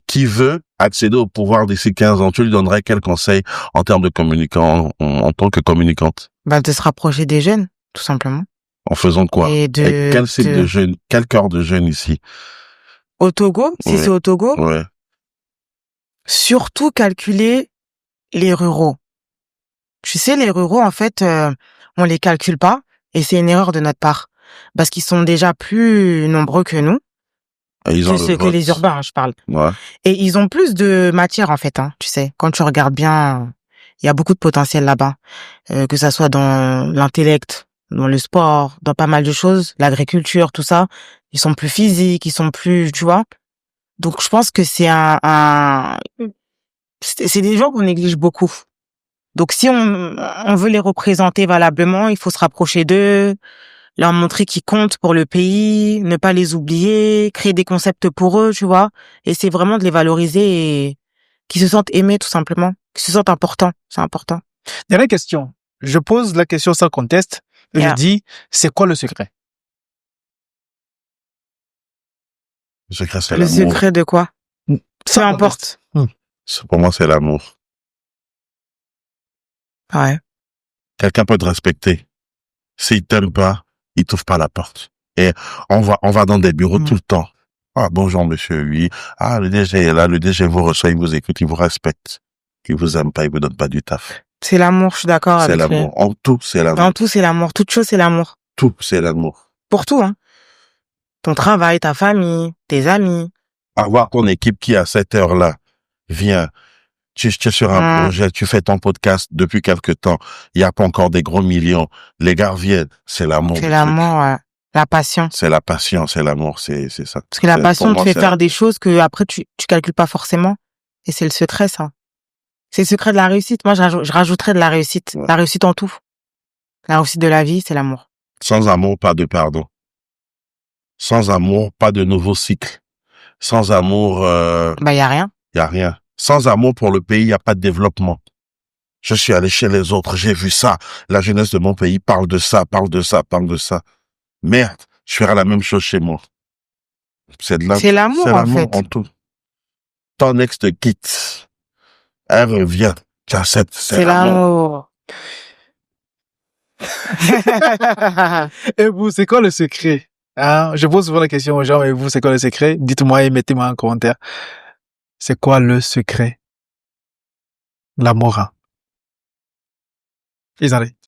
qui veut accéder au pouvoir d'ici 15 ans, tu lui donnerais quel conseil en termes de communicant, en tant que communicante? De se rapprocher des jeunes, tout simplement. En faisant quoi? Et quel type de jeunes, quel cœur de jeunes ici? Au Togo? Si c'est au Togo? Ouais. Surtout calculer les ruraux. Tu sais, les ruraux, en fait, on les calcule pas et c'est une erreur de notre part. Parce qu'ils sont déjà plus nombreux que nous. C'est que les urbains, je parle. Ouais. Et ils ont plus de matière, en fait, hein, tu sais. Quand tu regardes bien, il y a beaucoup de potentiel là-bas. Que ça soit dans l'intellect, dans le sport, dans pas mal de choses, l'agriculture, tout ça. Ils sont plus physiques, ils sont plus, tu vois. Donc, je pense que c'est c'est des gens qu'on néglige beaucoup. Donc, si on veut les représenter valablement, il faut se rapprocher d'eux, leur montrer qu'ils comptent pour le pays, ne pas les oublier, créer des concepts pour eux, tu vois. Et c'est vraiment de les valoriser et qu'ils se sentent aimés, tout simplement. Qu'ils se sentent importants. C'est important. Dernière question. Je pose la question sans conteste. Et je dis, c'est quoi le secret? Le secret, c'est l'amour. Le secret de quoi? Peu importe. Pour moi, c'est l'amour. Ouais. Quelqu'un peut te respecter. S'il t'aime pas, il t'ouvre pas la porte. Et on va dans des bureaux tout le temps. Ah, bonjour, monsieur, oui. Ah, le DG est là, le DG vous reçoit, il vous écoute, il vous respecte. Il vous aime pas, il vous donne pas du taf. C'est l'amour, je suis d'accord avec lui. C'est l'amour. En tout, c'est l'amour. En tout, c'est l'amour. Toute chose, c'est l'amour. Tout, c'est l'amour. Pour tout, hein. Ton travail, ta famille, tes amis. Avoir ton équipe qui, à cette heure-là, vient, tu es sur un projet, tu fais ton podcast depuis quelque temps, il n'y a pas encore des gros millions, les gars viennent, c'est l'amour. C'est l'amour, ouais. La passion. C'est la passion, c'est l'amour, c'est ça. Parce que la passion te fait faire des choses que après tu calcules pas forcément. Et c'est le secret, ça. C'est le secret de la réussite. Moi, je rajouterais de la réussite. Ouais. La réussite en tout. La réussite de la vie, c'est l'amour. Sans amour, pas de pardon. Sans amour, pas de nouveau cycle. Sans amour, y a rien. Y a rien. Sans amour pour le pays, il n'y a pas de développement. Je suis allé chez les autres, j'ai vu ça. La jeunesse de mon pays parle de ça, parle de ça, parle de ça. Merde, je ferai la même chose chez moi. C'est l'amour, en fait. En tout. Ton ex te quitte. Elle revient. Tu acceptes. C'est l'amour. Et vous, c'est quoi le secret? Hein? Je pose souvent la question aux gens, et vous, c'est quoi le secret? Dites-moi et mettez-moi en commentaire. C'est quoi le secret? L'amour. Ils arrivent.